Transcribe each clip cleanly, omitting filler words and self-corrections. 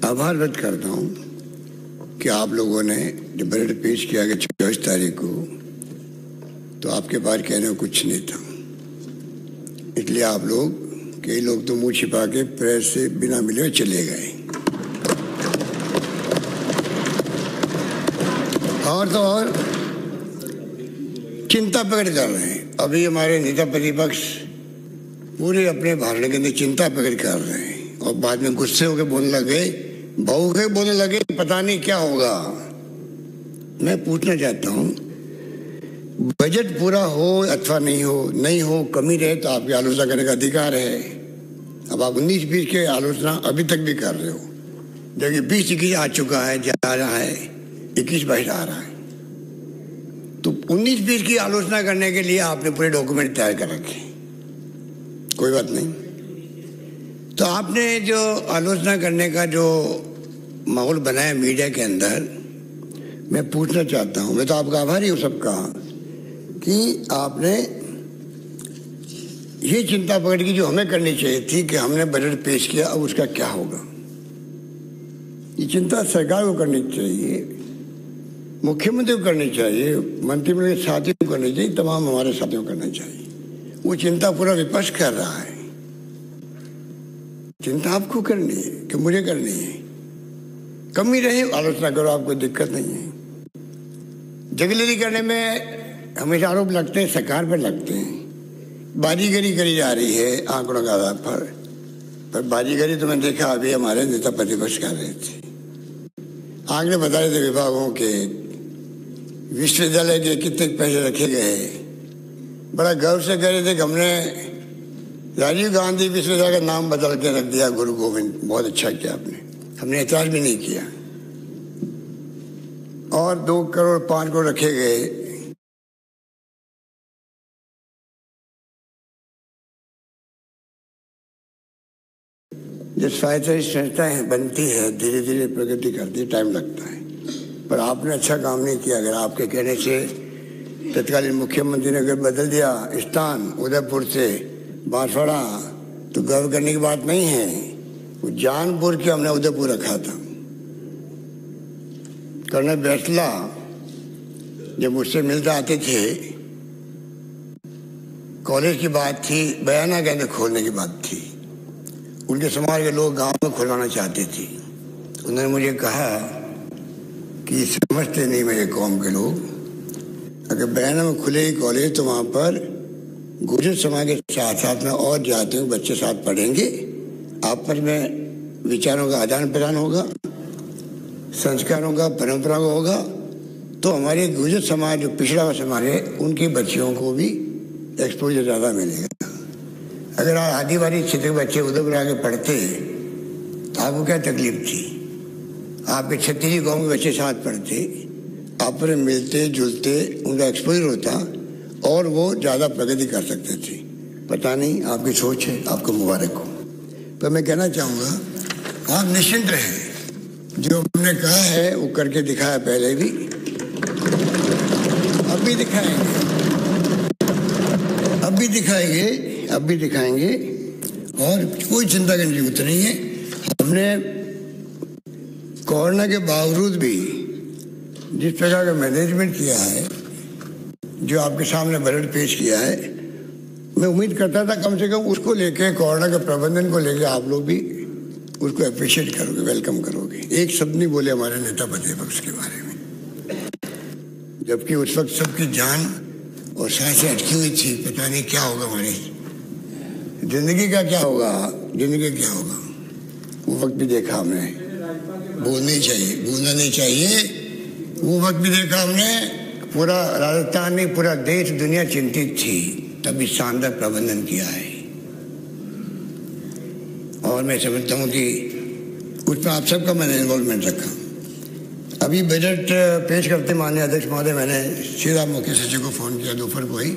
आभार व्यक्त करता हूँ कि आप लोगों ने जब बजट पेश किया गया 24 तारीख को, तो आपके पास कहने को कुछ नहीं था। इसलिए आप लोग, कई लोग तो मुंह छिपा के प्रेस से बिना मिले चले गए। और तो और चिंता प्रकट कर रहे हैं। अभी हमारे नेता प्रतिपक्ष पूरे अपने भाषण के अंदर चिंता प्रकट कर रहे हैं और बाद में गुस्से होकर बोलने लगे, भावुक होकर बोलने लगे, पता नहीं क्या होगा। मैं पूछना चाहता हूँ, बजट पूरा हो अथवा नहीं हो, कमी रहे तो आपकी आलोचना करने का अधिकार है। अब आप 19-20 की आलोचना अभी तक भी कर रहे हो, जबकि 20-21 आ चुका है, जा रहा है, 21-22 आ रहा है। तो 19-20 की आलोचना करने के लिए आपने पूरे डॉक्यूमेंट तैयार कर रखे। कोई बात नहीं। तो आपने जो आलोचना करने का जो माहौल बनाया मीडिया के अंदर, मैं पूछना चाहता हूं, मैं तो आपका आभारी हूं सबका, कि आपने ये चिंता प्रकट की जो हमें करनी चाहिए थी कि हमने बजट पेश किया, अब उसका क्या होगा। ये चिंता सरकार को करनी चाहिए, मुख्यमंत्री को करनी चाहिए, मंत्रिमंडल के साथियों को करनी चाहिए, तमाम हमारे साथियों को करना चाहिए। वो चिंता पूरा विपक्ष कर रहा है। चिंता आपको करनी है कि मुझे करनी है। कमी रहे आलोचना करो, आपको दिक्कत नहीं है। जगलेरी करने में हमेशा आरोप लगते हैं, सरकार पर लगते हैं। बाजीगरी करी जा रही है आंकड़ों के आधार पर बाजीगरी तो मैं देखा अभी हमारे नेता प्रतिपक्ष कर रहे थे। आंकड़े बता रहे थे विभागों के, विश्वविद्यालय के कितने पैसे रखे गए। बड़ा गर्व से कह रहे थे कि हमने राजीव गांधी विश्वविद्यालय का नाम बदल के रख दिया गुरु गोविंद। बहुत अच्छा किया आपने, हमने ऐतराज भी नहीं किया। और 2 करोड़ 5 करोड़ रखे गए। जो स्वायत्त संस्थाएं बनती है, धीरे धीरे प्रगति करती है, टाइम लगता है, पर आपने अच्छा काम नहीं किया। अगर आपके कहने से तत्कालीन मुख्यमंत्री ने अगर बदल दिया स्थान उदयपुर से बांसवाड़ा, तो गर्व करने की बात नहीं है। वो जानपुर के हमने उदयपुर रखा था। कर्नल बैसला जब मुझसे मिलते आते थे, कॉलेज की बात थी, बयाना के अंदर खोलने की बात थी। उनके समाज के लोग गांव में खुलवाना चाहते थे। उन्होंने मुझे कहा कि समझते नहीं मेरे कौम के लोग, अगर बयाना में खुलेगी कॉलेज तो वहाँ पर गुर्जर समाज के साथ साथ में और जातियों के बच्चे साथ पढ़ेंगे, आपस में विचारों का आदान प्रदान होगा, संस्कारों का, परंपरा का होगा, तो हमारे गुर्जर समाज जो पिछड़ा हुआ समाज है, उनके बच्चियों को भी एक्सपोजर ज़्यादा मिलेगा। अगर आदिवासी क्षेत्र के बच्चे उधर आके पढ़ते तो आपको क्या तकलीफ थी। आपके छत्तीसगढ़ गाँव के बच्चे साथ पढ़ते, आपस में मिलते जुलते, उनका एक्सपोजर होता और वो ज़्यादा प्रगति कर सकते थे। पता नहीं, आपकी सोच है, आपको मुबारक हो। पर मैं कहना चाहूँगा, आप निश्चिंत रहे, जो हमने कहा है वो करके दिखाया पहले भी, अब भी दिखाएंगे, अब भी दिखाएंगे और कोई चिंता करने की जरूरत नहीं है। हमने कोरोना के बावजूद भी जिस प्रकार का मैनेजमेंट किया है, जो आपके सामने बजट पेश किया है, मैं उम्मीद करता था कम से कम उसको लेके, कोरोना के प्रबंधन को लेके आप लोग भी उसको अप्रिशिएट करोगे, वेलकम करोगे। एक शब्द नहीं बोले हमारे नेता प्रतिपक्ष के बारे में, जबकि उस वक्त सबकी जान और सांसें अटकी हुई थी। पता नहीं क्या होगा, हमारी जिंदगी का क्या होगा, वो वक्त भी देखा हमने। भूलना नहीं चाहिए। वो वक्त भी देखा हमने, पूरा राजस्थान नहीं, पूरा देश दुनिया चिंतित थी, तभी शानदार प्रबंधन किया है। और मैं समझता हूँ कि उसमें आप सबका मैंने इन्वॉल्वमेंट रखा। अभी बजट पेश करते माननीय अध्यक्ष महोदय, मैंने सीधा मुख्य सचिव को फ़ोन किया दोपहर को ही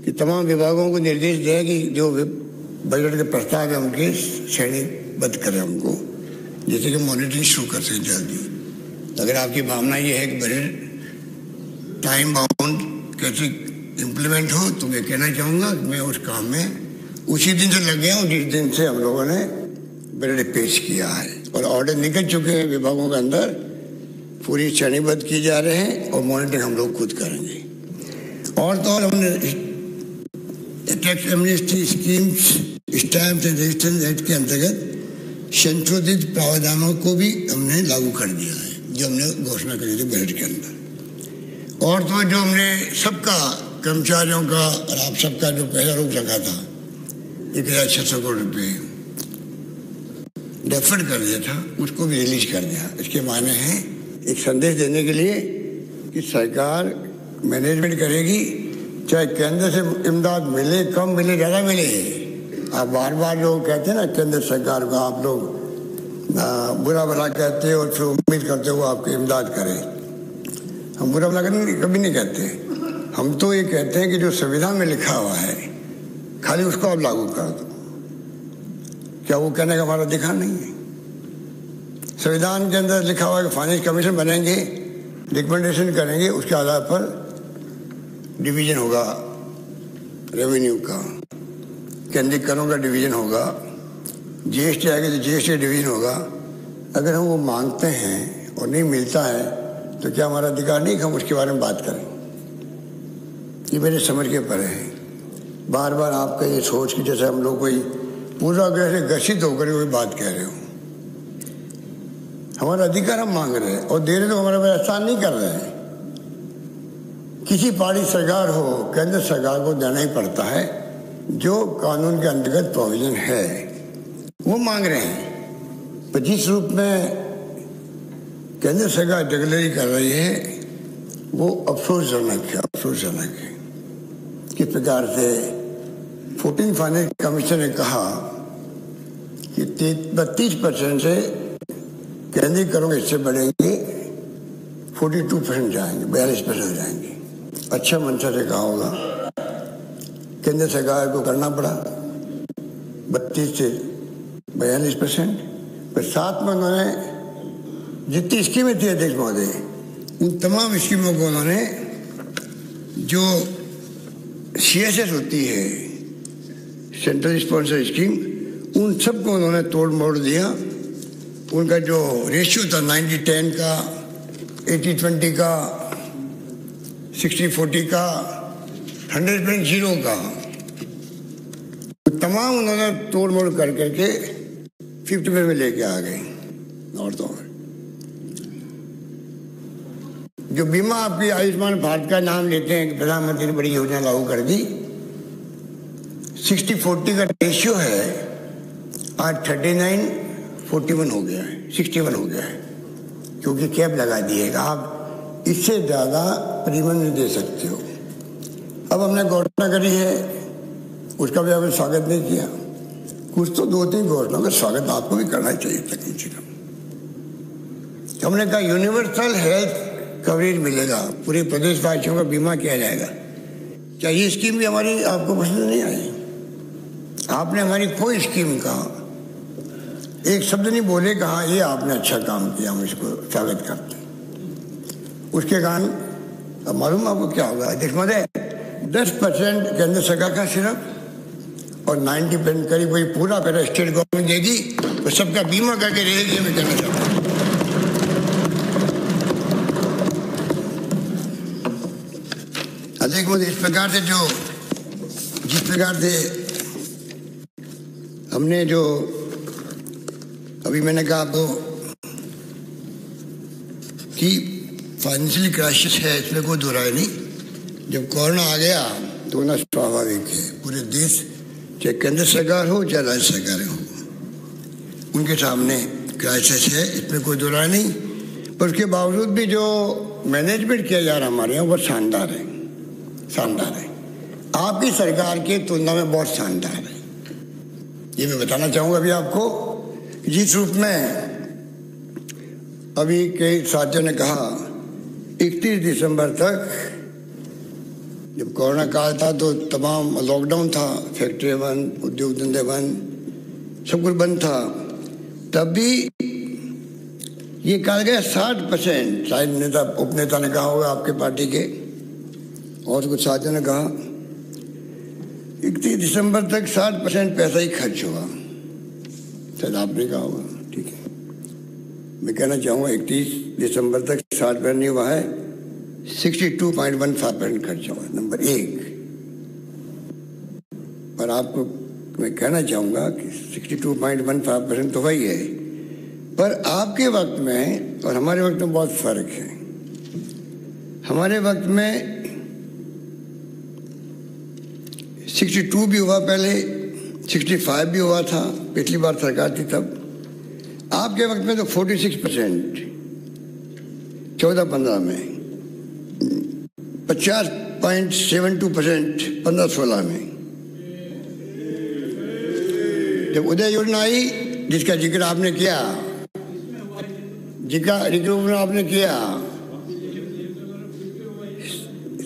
कि तमाम विभागों को निर्देश दिया कि जो बजट के प्रस्ताव है उनके श्रेणीबद्ध करें उनको, जैसे कि मॉनिटरिंग शुरू कर सकें जल्दी। अगर आपकी भावना ये है कि बजट टाइम बाउंड कैसे इम्प्लीमेंट हो, तो मैं कहना चाहूँगा कि मैं उस काम में उसी दिन से लग गया हूँ जिस दिन से हम लोगों ने मैंने पेश किया है और ऑर्डर निकल चुके हैं विभागों के अंदर, पूरी श्रेणीबद्ध की जा रहे हैं और मॉनिटरिंग हम लोग खुद करेंगे। और तो और हमने tax amnesty schemes, stamp and registration act के अंतर्गत संशोधित प्रावधानों को भी हमने लागू कर दिया है, जो हमने घोषणा करी थी बजट के अंदर। और तो जो हमने सबका कर्मचारियों का और आप सबका जो पहला रोक रखा था 1600 करोड़ रुपये डेफर्ड कर दिया था, उसको भी रिलीज कर दिया। इसके माने हैं एक संदेश देने के लिए कि सरकार मैनेजमेंट करेगी, चाहे केंद्र से इमदाद मिले, कम मिले, ज़्यादा मिले। आप बार बार लोग कहते हैं ना केंद्र सरकार को आप लोग बुरा भला कहते हैं और फिर उम्मीद करते हो आपकी इमदाद करे। हम बुरा भला कभी नहीं कहते, हम तो ये कहते हैं कि जो संविधान में लिखा हुआ है खाली उसको आप लागू कर दो। क्या वो कहने का हमारा अधिकार नहीं है? संविधान के अंदर लिखा हुआ है कि फाइनेंस कमीशन बनेंगे, रिकमेंडेशन करेंगे, उसके आधार पर डिवीजन होगा रेवेन्यू का, केंद्रीय करों का डिवीजन होगा, जीएसटी आएगी तो जीएसटी डिवीजन होगा। अगर हम वो मांगते हैं और नहीं मिलता है तो क्या हमारा अधिकार नहीं कि हम उसके बारे में बात करें? ये मेरे समझ के परे है। बार बार आपका ये सोच कि जैसे हम लोग कोई पूरा ग्रह से घर्षित होकर कोई बात कह रहे हो। हमारा अधिकार हम मांग रहे हैं और दे रहे तो हमारा एहसान नहीं कर रहे हैं। किसी पार्टी सरकार हो, केंद्र सरकार को देना ही पड़ता है, जो कानून के अंतर्गत प्रोविजन है वो मांग रहे हैं। पर जिस रूप में केंद्र सरकार डिक्लेयर कर रही है वो अफसोसजनक है, अफसोसजनक है। किस प्रकार से 14 फाइनेंस कमीशन ने कहा कि 32% से केंद्रीय करों के हिस्से बढ़ेंगे, 42% जाएंगे, 42% हो जाएंगे। अच्छा मंशा से कहा होगा, केंद्र सरकार को करना पड़ा 32 से 42%। पर साथ में उन्होंने जितनी स्कीमें थी अध्यक्ष महोदय, उन तमाम स्कीमों को उन्होंने जो CSS होती है, सेंट्रल स्पॉन्सर स्कीम, उन सबको उन्होंने तोड़ मोड़ दिया। उनका जो रेशियो था 90-10 का, 80-20 का, 60-40 का, 100% का, तमाम उन्होंने तोड़ मोड़ कर करके 50% में लेके आ गए। और तो जो बीमा आपकी आयुष्मान भारत का नाम लेते हैं कि प्रधानमंत्री ने बड़ी योजना लागू कर दी, 60-40 का रेशियो है, आज 39-41 हो गया है, 61 हो गया है, क्योंकि कैप लगा दिएगा। आप इससे ज़्यादा प्रीमियम नहीं दे सकते हो। अब हमने घोषणा करी है, उसका भी आपने स्वागत नहीं किया। कुछ तो 2-3 घोषणाओं का स्वागत आपको भी करना चाहिए था कम से कम। हमने कहा यूनिवर्सल हेल्थ कवरेज मिलेगा, पूरे प्रदेशवासियों का बीमा किया जाएगा। क्या ये स्कीम भी हमारी आपको पसंद नहीं आई? आपने हमारी कोई स्कीम का एक शब्द नहीं बोले, कहा ये आपने अच्छा काम किया, हम इसको स्वागत करते हैं। उसके कारण अब मालूम आपको क्या होगा अध्यक्ष महोदय, 10% केंद्र सरकार का सिर्फ और 90% करीब वही पूरा पैसा स्टेट गवर्नमेंट देगी, तो सबका बीमा करके रहेगी। मैं कहना चाहता हूँ अध्यक्ष महोदय, इस प्रकार से जिस प्रकार से हमने जो अभी मैंने कहा आपको कि फाइनेंशियल क्राइसिस है, इसमें कोई दो राय नहीं। जब कोरोना आ गया तो ना स्वाभाविक है, पूरे देश चाहे केंद्र सरकार हो चाहे राज्य सरकार हो, उनके सामने क्राइसिस है, इसमें कोई दो राय नहीं। पर उसके बावजूद भी जो मैनेजमेंट किया जा रहा हमारे यहाँ वो शानदार है, शानदार है। आपकी सरकार की तुलना में बहुत शानदार है। ये मैं बताना चाहूँगा अभी आपको, जिस रूप में अभी कई साथियों ने कहा 31 दिसंबर तक जब कोरोना काल था तो तमाम लॉकडाउन था, फैक्ट्री बंद, उद्योग धंधे बंद, सब कुछ बंद था, तब भी ये कहा गया 60%, शायद नेता उपनेता ने कहा होगा आपके पार्टी के और कुछ साथियों ने कहा 31 दिसंबर तक 60% पैसा ही खर्च हुआ। शायद आपने कहा होगा, ठीक है। मैं कहना चाहूँगा 31 दिसंबर तक 60% नहीं हुआ है, 62.15% खर्च हुआ, नंबर 1। पर आपको मैं कहना चाहूँगा कि 62.15% तो वही है, पर आपके वक्त में और हमारे वक्त में बहुत फर्क है। हमारे वक्त में 62 भी हुआ, पहले 65 भी हुआ था, पिछली बार सरकार थी तब। आपके वक्त में तो 46%, 14-15 में, 50.72% 15-16 में। जब उदय योजना आई, जिसका जिक्र आपने किया, आपने किया,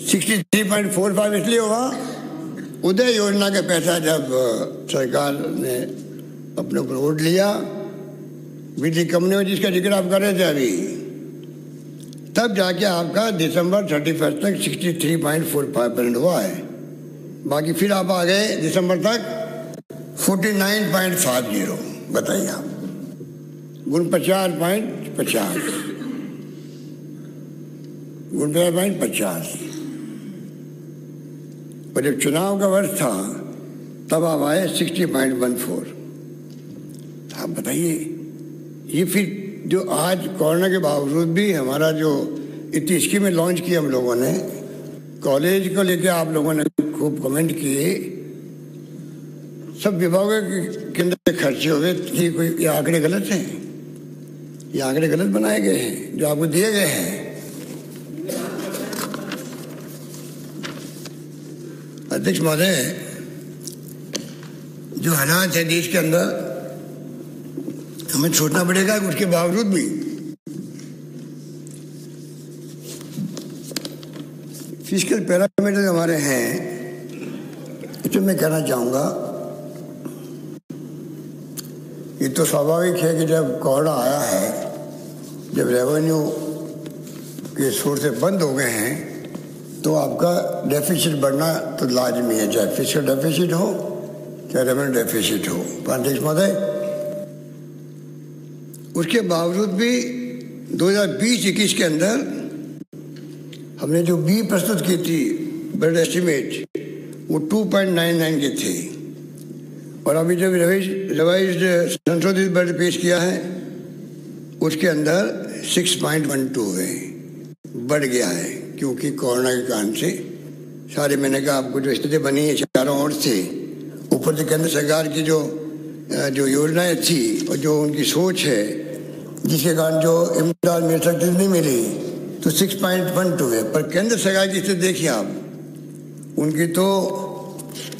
63.45 इसलिए हुआ, उदय योजना का पैसा जब सरकार ने अपने ऊपर उठ लिया, बिजली कंपनी में, जिसका जिक्र आप कर रहे थे अभी, तब जाके आपका दिसंबर 31 तक 63.45% हुआ है। बाकी फिर आप आ गए दिसंबर तक 49.50। बताइए आप, गुण 50.50 गुण 50.50। और जब चुनाव का वर्ष था तब आप आए 60.14। आप बताइए, ये फिर जो आज कोरोना के बावजूद भी हमारा जो इतनी स्कीमें लॉन्च की हम लोगों ने, कॉलेज को लेके आप लोगों ने खूब कमेंट किए, सब विभागों के अंदर खर्चे हो गए, ये आंकड़े गलत हैं, ये आंकड़े गलत बनाए गए हैं जो आपको दिए गए हैं। अध्यक्ष महोदय, जो हालात है देश के अंदर, हमें छोड़ना पड़ेगा। उसके बावजूद भी फिस्कल पैरामीटर हमारे हैं, तो मैं कहना चाहूँगा ये तो स्वाभाविक है कि जब कोरोना आया है, जब रेवेन्यू के सोर्सेज बंद हो गए हैं, तो आपका डेफिसिट बढ़ना तो लाजमी है, चाहे फिस्कल डेफिसिट हो चाहे रेवेन्यू डेफिसिट हो। अध्यक्ष महोदय, उसके बावजूद भी 2020-21 के अंदर हमने जो बी प्रस्तुत की थी बजट एस्टिमेट, वो 2.99 के थे, और अभी जब रिवाइज्ड संशोधित बजट पेश किया है उसके अंदर 6.12 है, बढ़ गया है, क्योंकि कोरोना के कारण से सारे, मैंने कहा आपको जो स्थिति बनी है चारों ओर से, ऊपर से केंद्र सरकार की जो योजनाएं थी और जो उनकी सोच है, जिसके कारण जो इमदाद मिल सकती नहीं मिली, तो 6.12 है। पर केंद्र सरकार की स्थिति देखिए आप, उनकी तो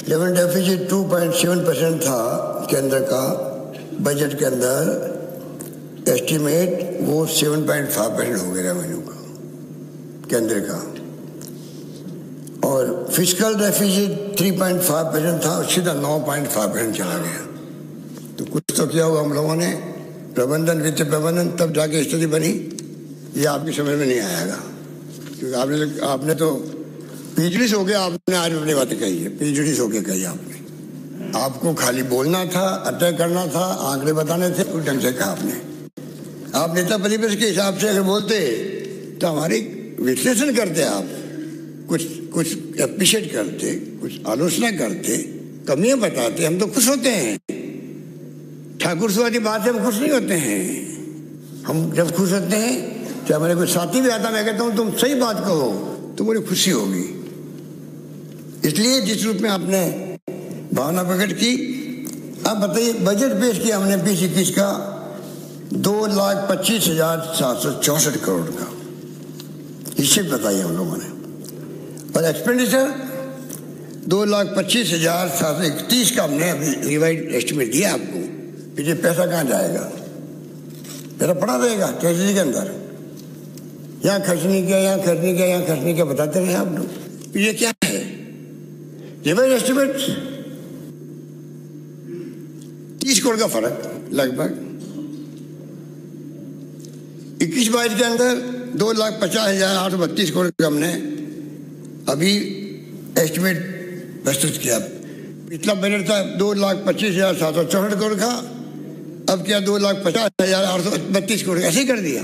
लेवल डेफिसिट 2.7% था केंद्र का बजट के अंदर एस्टिमेट, वो 7.5% हो गया रेवेन्यू का केंद्र का, और फिस्कल डेफिसिट 3.5% था, सीधा 9.5% चला गया। तो कुछ तो किया हुआ हम लोगों ने, प्रबंधन, वित्त प्रबंधन, तब जाके स्थिति बनी। ये आपकी समझ में नहीं आएगा, क्योंकि आपने तो पीएचडी हो गया, आपने आज अपनी बातें कही है, पीएचडी हो के कही आपने। आपको खाली बोलना था, अटैक करना था, आंकड़े बताने थे, उस ढंग से कहा आपने। आप नेता परिवेश के हिसाब से अगर बोलते तो हमारी विश्लेषण करते, आप कुछ एप्रिशिएट करते, कुछ आलोचना करते, कमियां बताते, हम तो खुश होते हैं। ठाकुर वाली बात से हम खुश नहीं होते हैं। हम जब खुश होते हैं, चाहे हमारे कोई साथी भी आता, मैं कहता हूँ तुम सही बात कहो तो मुझे खुशी होगी। इसलिए जिस रूप में आपने भावना प्रकट की, अब बताइए, बजट पेश किया हमने 20-21 का 2,25,764 करोड़ का, हिस्से बताइए हम लोगों ने, और एक्सपेंडिचर 2,25,731 का हमने अभी रिवाइज एस्टिमेट दिया आपको। ये पैसा कहाँ जाएगा? पैसा पड़ा रहेगा ट्रेजरी के अंदर, यहाँ खर्च नहीं किया, यहाँ खर्च नहीं किया, यहाँ खर्च नहीं किया, बताते रहे आप लोग। ये क्या है? रिवाइज एस्टिमेट 30 करोड़ का फर्क लगभग। 21-22 के अंदर 2,50,832 करोड़ का हमने अभी एस्टिमेट प्रस्तुत किया। पिछला बजट था 2,25,764 करोड़ का, अब क्या 2,50,832 करोड़ ऐसे ही कर दिया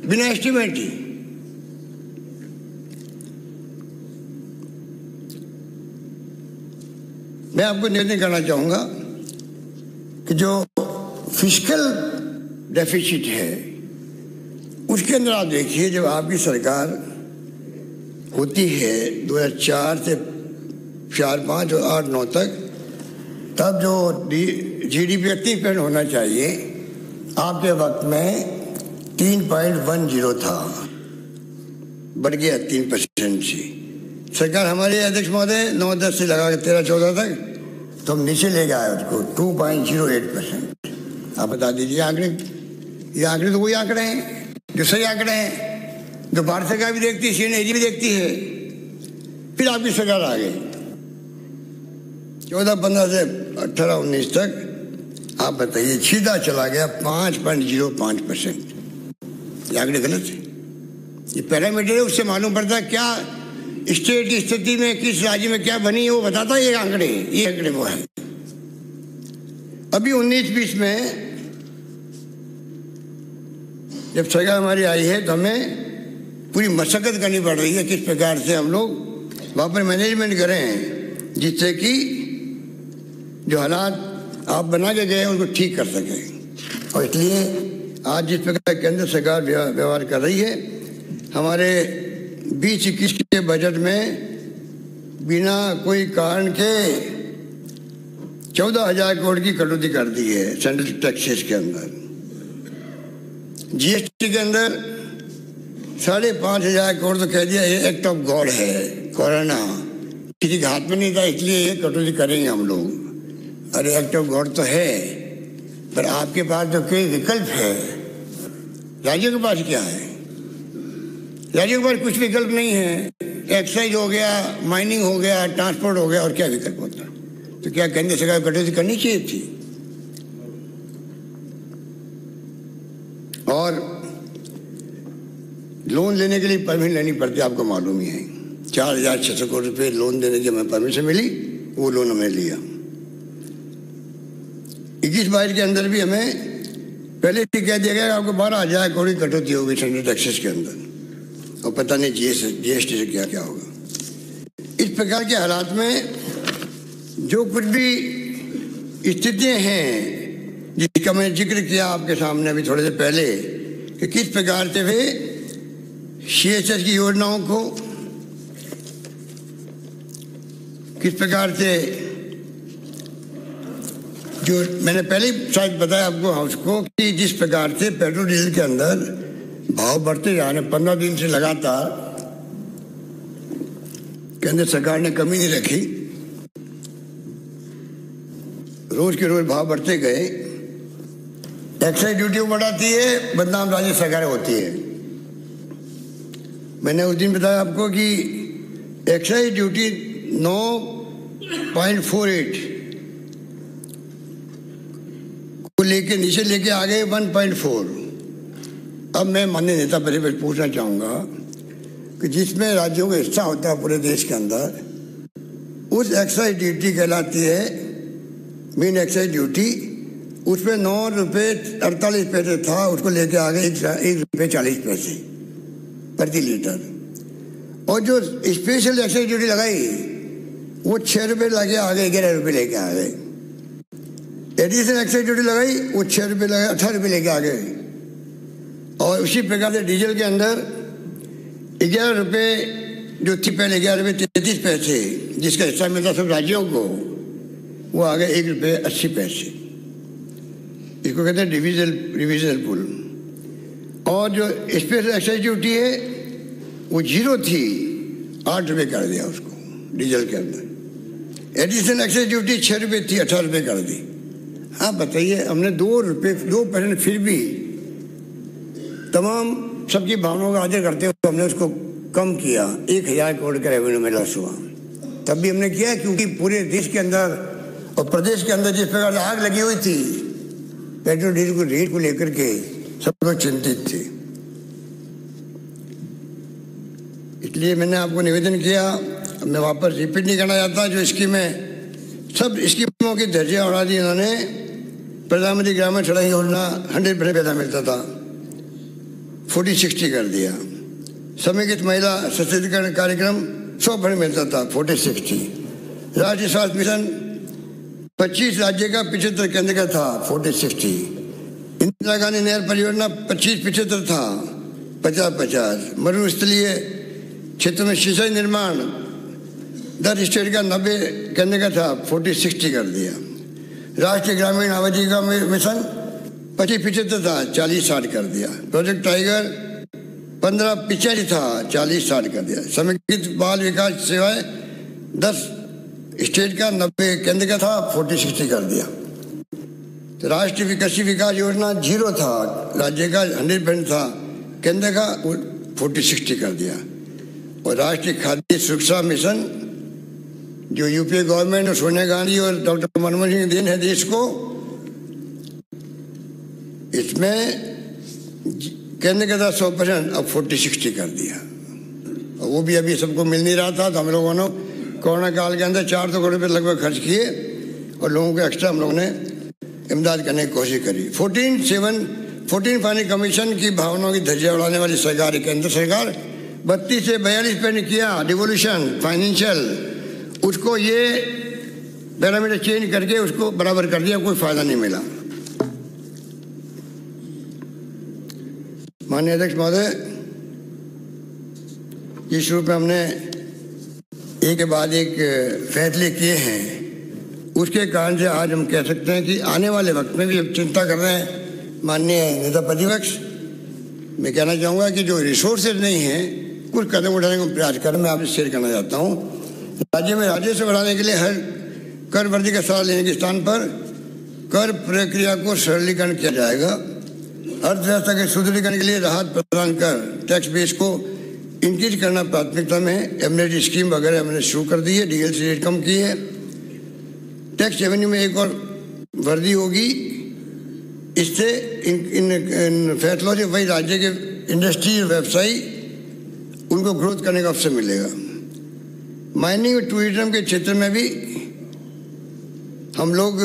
बिना एस्टिमेट ही। मैं आपको निवेदन करना चाहूंगा कि जो फिस्कल डेफिसिट है उसके अंदर आप देखिए, जब आपकी सरकार होती है 2004 से 4, 5 और 8, 9 तक, तब जो GDP 3% होना चाहिए आपके वक्त में 3.10 था, बढ़ गया 3% से। सरकार हमारे अध्यक्ष महोदय 9-10 से लगा के 13-14 तक, तो हम नीचे ले गए उसको 2.08%। आप बता दीजिए आंकड़े, ये आंकड़े तो वही आंकड़े हैं जो सही आंकड़े हैं, जो भारत सरकार भी देखती है, CNAG भी देखती है। फिर आपकी सरकार आ गई 14-15 से 18-19 तक, आप बताइए सीधा चला गया 5.05%। ये आंकड़े गलत है, ये पैरामीटर है, उससे मालूम पड़ता है क्या स्टेट की स्थिति में, किस राज्य में क्या बनी है, वो बताता है ये आंकड़े वो है। अभी 19-20 में जब सरकार हमारी आई है तो हमें पूरी मशक्कत करनी पड़ रही है किस प्रकार से हम लोग वहाँ पर मैनेजमेंट करें जिससे कि जो हालात आप बना के गए उनको ठीक कर सकें। और इसलिए आज जिस प्रकार केंद्र सरकार व्यवहार कर रही है, हमारे 2021 के बजट में बिना कोई कारण के 14,000 करोड़ की कटौती कर दी है सेंट्रल टैक्सेस के अंदर। GST के अंदर 5,500 करोड़ तो कह दिया ये एक्ट ऑफ गॉड है, कोरोना किसी के हाथ में नहीं था इसलिए ये कटौती करेंगे हम लोग। अरे एक्ट ऑफ गॉड तो है, पर आपके पास तो कोई विकल्प है, राज्यों के पास क्या है? राज्यों के पास कुछ विकल्प नहीं है। एक्साइज हो गया, माइनिंग हो गया, ट्रांसपोर्ट हो गया, और क्या विकल्प होता? तो क्या केंद्र सरकार को कटौती करनी चाहिए थी? और लोन लेने के लिए परमिशन लेनी पड़ती है, आपको मालूम ही है। 4,600 करोड़ रुपए लोन देने की हमें परमिशन मिली, वो लोन हमने लिया। 21-22 के अंदर भी हमें पहले ही कह दिया गया आपको 12,000 करोड़ की कटौती होगी सेंट्रल टैक्सेस के अंदर, और पता नहीं GST से क्या क्या होगा। इस प्रकार के हालात में जो कुछ भी स्थितियां हैं जिसका मैंने जिक्र किया आपके सामने अभी थोड़े देर पहले, कि किस प्रकार से वे CHS की योजनाओं को किस प्रकार से, जो मैंने पहले ही शायद बताया आपको हाउस को, कि जिस प्रकार से पेट्रोल डीजल के अंदर भाव बढ़ते जा रहे, 15 दिन से लगातार केंद्र सरकार ने कमी नहीं रखी, रोज के रोज भाव बढ़ते गए। एक्साइज ड्यूटी बढ़ाती है, बदनाम राज्य सरकार होती है। मैंने उस दिन बताया आपको कि एक्साइज ड्यूटी 9.48 को लेके नीचे लेके आ गए 1.4। अब मैं माननीय नेता परिषद पूछना चाहूंगा कि जिसमें राज्यों का हिस्सा होता है पूरे देश के अंदर, उस एक्साइज ड्यूटी कहलाती है मेन एक्साइज ड्यूटी, उसमें 9 रुपये 48 पैसे था, उसको लेके आ गए 1 रुपये 40 पैसे प्रति लीटर। और जो स्पेशल एक्साइज ड्यूटी लगाई वो 6 रुपये लगे आ गए, 11 रुपये लेके आ गए। एडिशनल एक्साइज ड्यूटी लगाई वो 6 रुपये लगे 18 रुपये लेके आ गए। और उसी प्रकार से डीजल के अंदर 11 रुपये जो थी पहले 11 रुपये 33 पैसे जिसका हिस्सा मिलता सब राज्यों को, वो आ गए 1 रुपये 80 पैसे। इसको कहते हैं डिविजनल पुल। और जो स्पेशल एक्साइज ड्यूटी है वो 0 थी, 8 रुपये कर दिया उसको डीजल के अंदर। एडिशनल एक्साइज ड्यूटी 6 रुपये थी, 18 रुपये कर दी। आप बताइए, हमने 2% फिर भी तमाम सबकी भावनाओं का आदर करते हुए हमने उसको कम किया। 1,000 करोड़ का रेवेन्यू में लॉस हुआ, तब भी हमने किया क्योंकि पूरे देश के अंदर और प्रदेश के अंदर जिस प्रकार आग लगी हुई थी पेट्रोल डीजल को रेट को लेकर के सब लोग चिंतित थे। इसलिए मैंने आपको निवेदन किया, मैं वापस रिपीट नहीं करना चाहता। जो स्कीमें सब स्कीमों की दर्जा उड़ा दी इन्होंने, प्रधानमंत्री ग्रामीण सड़क योजना 100% पैसा मिलता था, 40-60 कर दिया। समेकित महिला सशक्तिकरण कार्यक्रम 100% मिलता था, 40-60। राष्ट्रीय स्वास्थ्य मिशन 25 राज्य का 75 केंद्र का था, 40-60। इंदिरा गांधी नहर परियोजना 25-75 था, 50-50। मरुस्थलीय क्षेत्र में सिंचाई निर्माण 10 स्टेट का 90 केंद्र का था, 40-60 कर दिया। राष्ट्रीय ग्रामीण आजीविका मिशन 25-75 था, 40-60 कर दिया। प्रोजेक्ट टाइगर 15-85 था, 40-60 कर दिया। समेकित बाल विकास सेवाएं 10 स्टेट का 90 केंद्र का था, 40-60 कर दिया। तो राष्ट्रीय विकसित विकास योजना 0 था, राज्य का 100% था, केंद्र का 40-60 कर दिया। और राष्ट्रीय खाद्य सुरक्षा मिशन जो यूपीए गवर्नमेंट और सोनिया गांधी और डॉक्टर मनमोहन सिंह देन है देश को, इसमें केंद्र का था 100%, अब 40-60 कर दिया। और वो भी अभी सबको मिल नहीं रहा था, तो हम लोगों ने कोरोना काल के अंदर 400 करोड़ रुपये लगभग खर्च किए और लोगों को एक्स्ट्रा हम लोगों ने इमदाद करने की कोशिश करी। 14 फाइनेंस कमीशन की भावनाओं की धज्जियां उड़ाने वाली सरकार, केंद्र सरकार 32 से 42% किया डिवोल्यूशन फाइनेंशियल, उसको ये पैरामीटर चेंज करके उसको बराबर कर दिया, कोई फायदा नहीं मिला। माननीय अध्यक्ष महोदय, इस रूप में हमने एक के बाद एक फैसले किए हैं, उसके कारण से आज हम कह सकते हैं कि आने वाले वक्त में भी हम चिंता कर रहे हैं। माननीय नेता प्रतिपक्ष, मैं कहना चाहूँगा कि जो रिसोर्सेज नहीं हैं, कुछ कदम उठाने का प्रयास कर मैं आपसे शेयर करना चाहता हूँ। राज्य में राजस्व बढ़ाने के लिए हर कर वृद्धि का सहारा लेने के स्थान पर कर प्रक्रिया को सरलीकरण किया जाएगा। अर्थव्यवस्था के सुदृढ़ीकरण के लिए राहत प्रदान कर टैक्स बेस को इंक्रीज करना प्राथमिकता में है। एमनेट स्कीम वगैरह हमने शुरू कर दी है, डीएलसी रेट कम की है। टैक्स रेवेन्यू में एक और वृद्धि होगी। इससे इन फैसलों से वही राज्य के इंडस्ट्री और व्यवसायी उनको ग्रोथ करने का अवसर मिलेगा। माइनिंग और टूरिज्म के क्षेत्र में भी हम लोग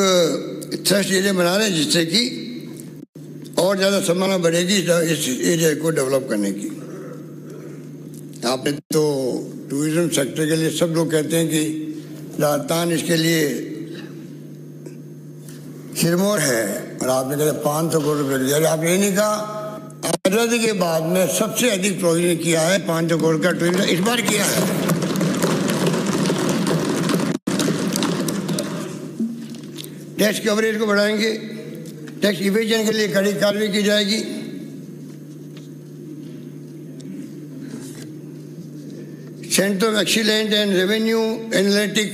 थ्रस्ट एरिया बना रहे हैं, जिससे कि और ज़्यादा संभावना बढ़ेगी इस एरिया को डेवलप करने की। आपने तो टूरिज्म सेक्टर के लिए सब लोग कहते हैं कि राजस्थान इसके लिए सिरमौर है, और आपने कहते 500 करोड़ रुपये दिया। आपने ये नहीं कहा आज़ादी के बाद में सबसे अधिक प्रोविजन किया है 500 करोड़ का टूरिज्म इस बार किया है। टैक्स कवरेज को बढ़ाएंगे, टैक्स इवेजन के लिए कड़ी कार्रवाई की जाएगी। Centre of excellent and revenue analytic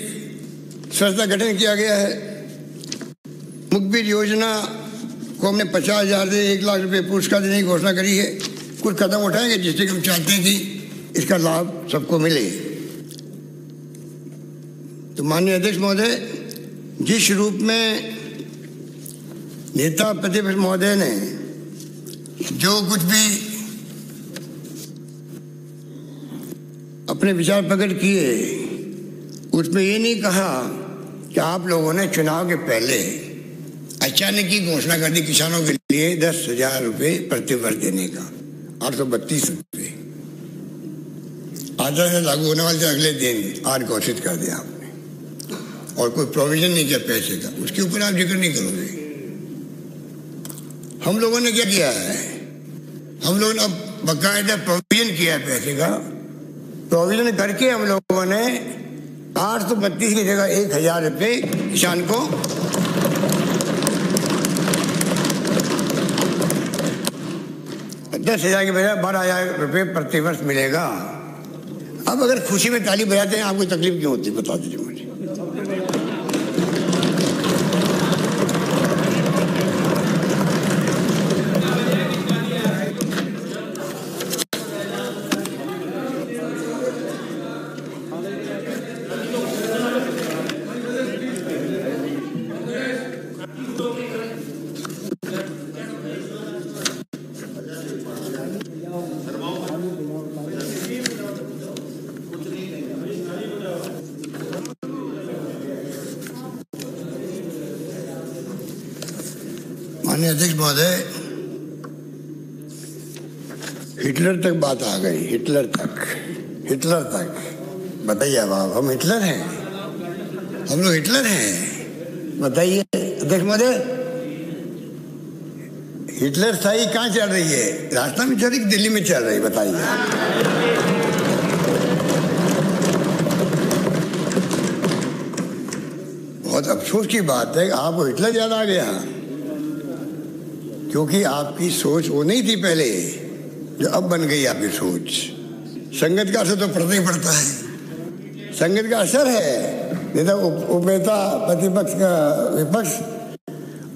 संस्था गठन किया गया है। मुखबिर योजना को हमने 50,000 से 1 लाख रुपए पुरस्कार देने की घोषणा करी है। कुछ कदम उठाएंगे जिससे हम चाहते हैं कि इसका लाभ सबको मिले। तो माननीय अध्यक्ष महोदय, जिस रूप में नेता प्रतिपक्ष महोदय ने जो कुछ भी अपने विचार प्रकट किए, उसमें ये नहीं कहा कि आप लोगों ने चुनाव के पहले अचानक ही घोषणा कर दी किसानों के लिए 10,000 रुपये प्रति वर्ष देने का, 832 रुपये आधार से लागू होने वाले अगले दिन आज घोषित कर दिया आपने, और कोई प्रोविजन नहीं किया पैसे का। उसके ऊपर आप जिक्र नहीं करोगे। हम लोगों ने क्या किया है, हम लोगों ने अब बाकायदा प्रोविजन किया है पैसे का। प्रोविजन करके हम लोगों ने 832 की जगह 1,000 रुपये किसान को $10,000 के बजाय 12,000 रुपये प्रति वर्ष मिलेगा। अब अगर खुशी में ताली बजाते हैं, आपको तकलीफ क्यों होती है, बता दीजिए मुझे। माननीय अध्यक्ष महोदय, हिटलर तक बात आ गई। हिटलर तक बताइए। अब हम हिटलर हैं? हम लोग हिटलर हैं? बताइए अध्यक्ष महोदय। हिटलर शाही कहाँ चल रही है? राजस्थान में चल रही, दिल्ली में चल रही? बताइए। बहुत अफसोस की बात है कि आपको हिटलर याद आ गया, क्योंकि आपकी सोच वो नहीं थी पहले जो अब बन गई आपकी सोच। संगत का असर तो पड़ता ही पड़ता है, संगत का असर है। नहीं तो उपनेता प्रतिपक्ष का विपक्ष,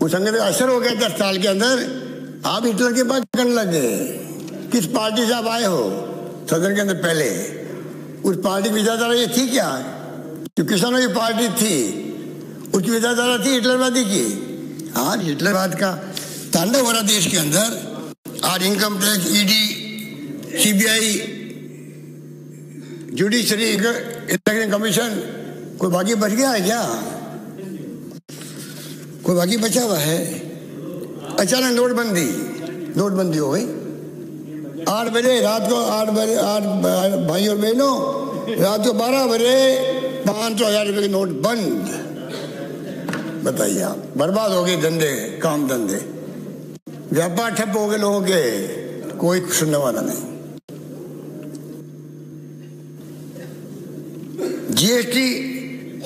उस संगत का असर हो गया 10 साल के अंदर। आप हिटलर के बात करने लगे। किस पार्टी से आप आए हो सदन के अंदर? पहले उस पार्टी की विचारधारा ये थी क्या? जो किसानों की पार्टी थी उसकी विचारधारा थी हिटलरवादी की। आज हिटलरवाद का तांडव हो रहा देश के अंदर। आज income tax, ED, CBI, judiciary, election commission, कोई बाकी बच गया है क्या? कोई बाकी बचा हुआ है? अचानक नोटबंदी हो गई। 8 बजे रात को, 8 भाई और बहनों, रात को 12 बजे 500,000 रुपए के नोट बंद। बताइए आप, बर्बाद हो गए धंधे, काम धंधे, व्यापार ठप हो गए लोगों के, कोई सुनने वाला नहीं। जीएसटी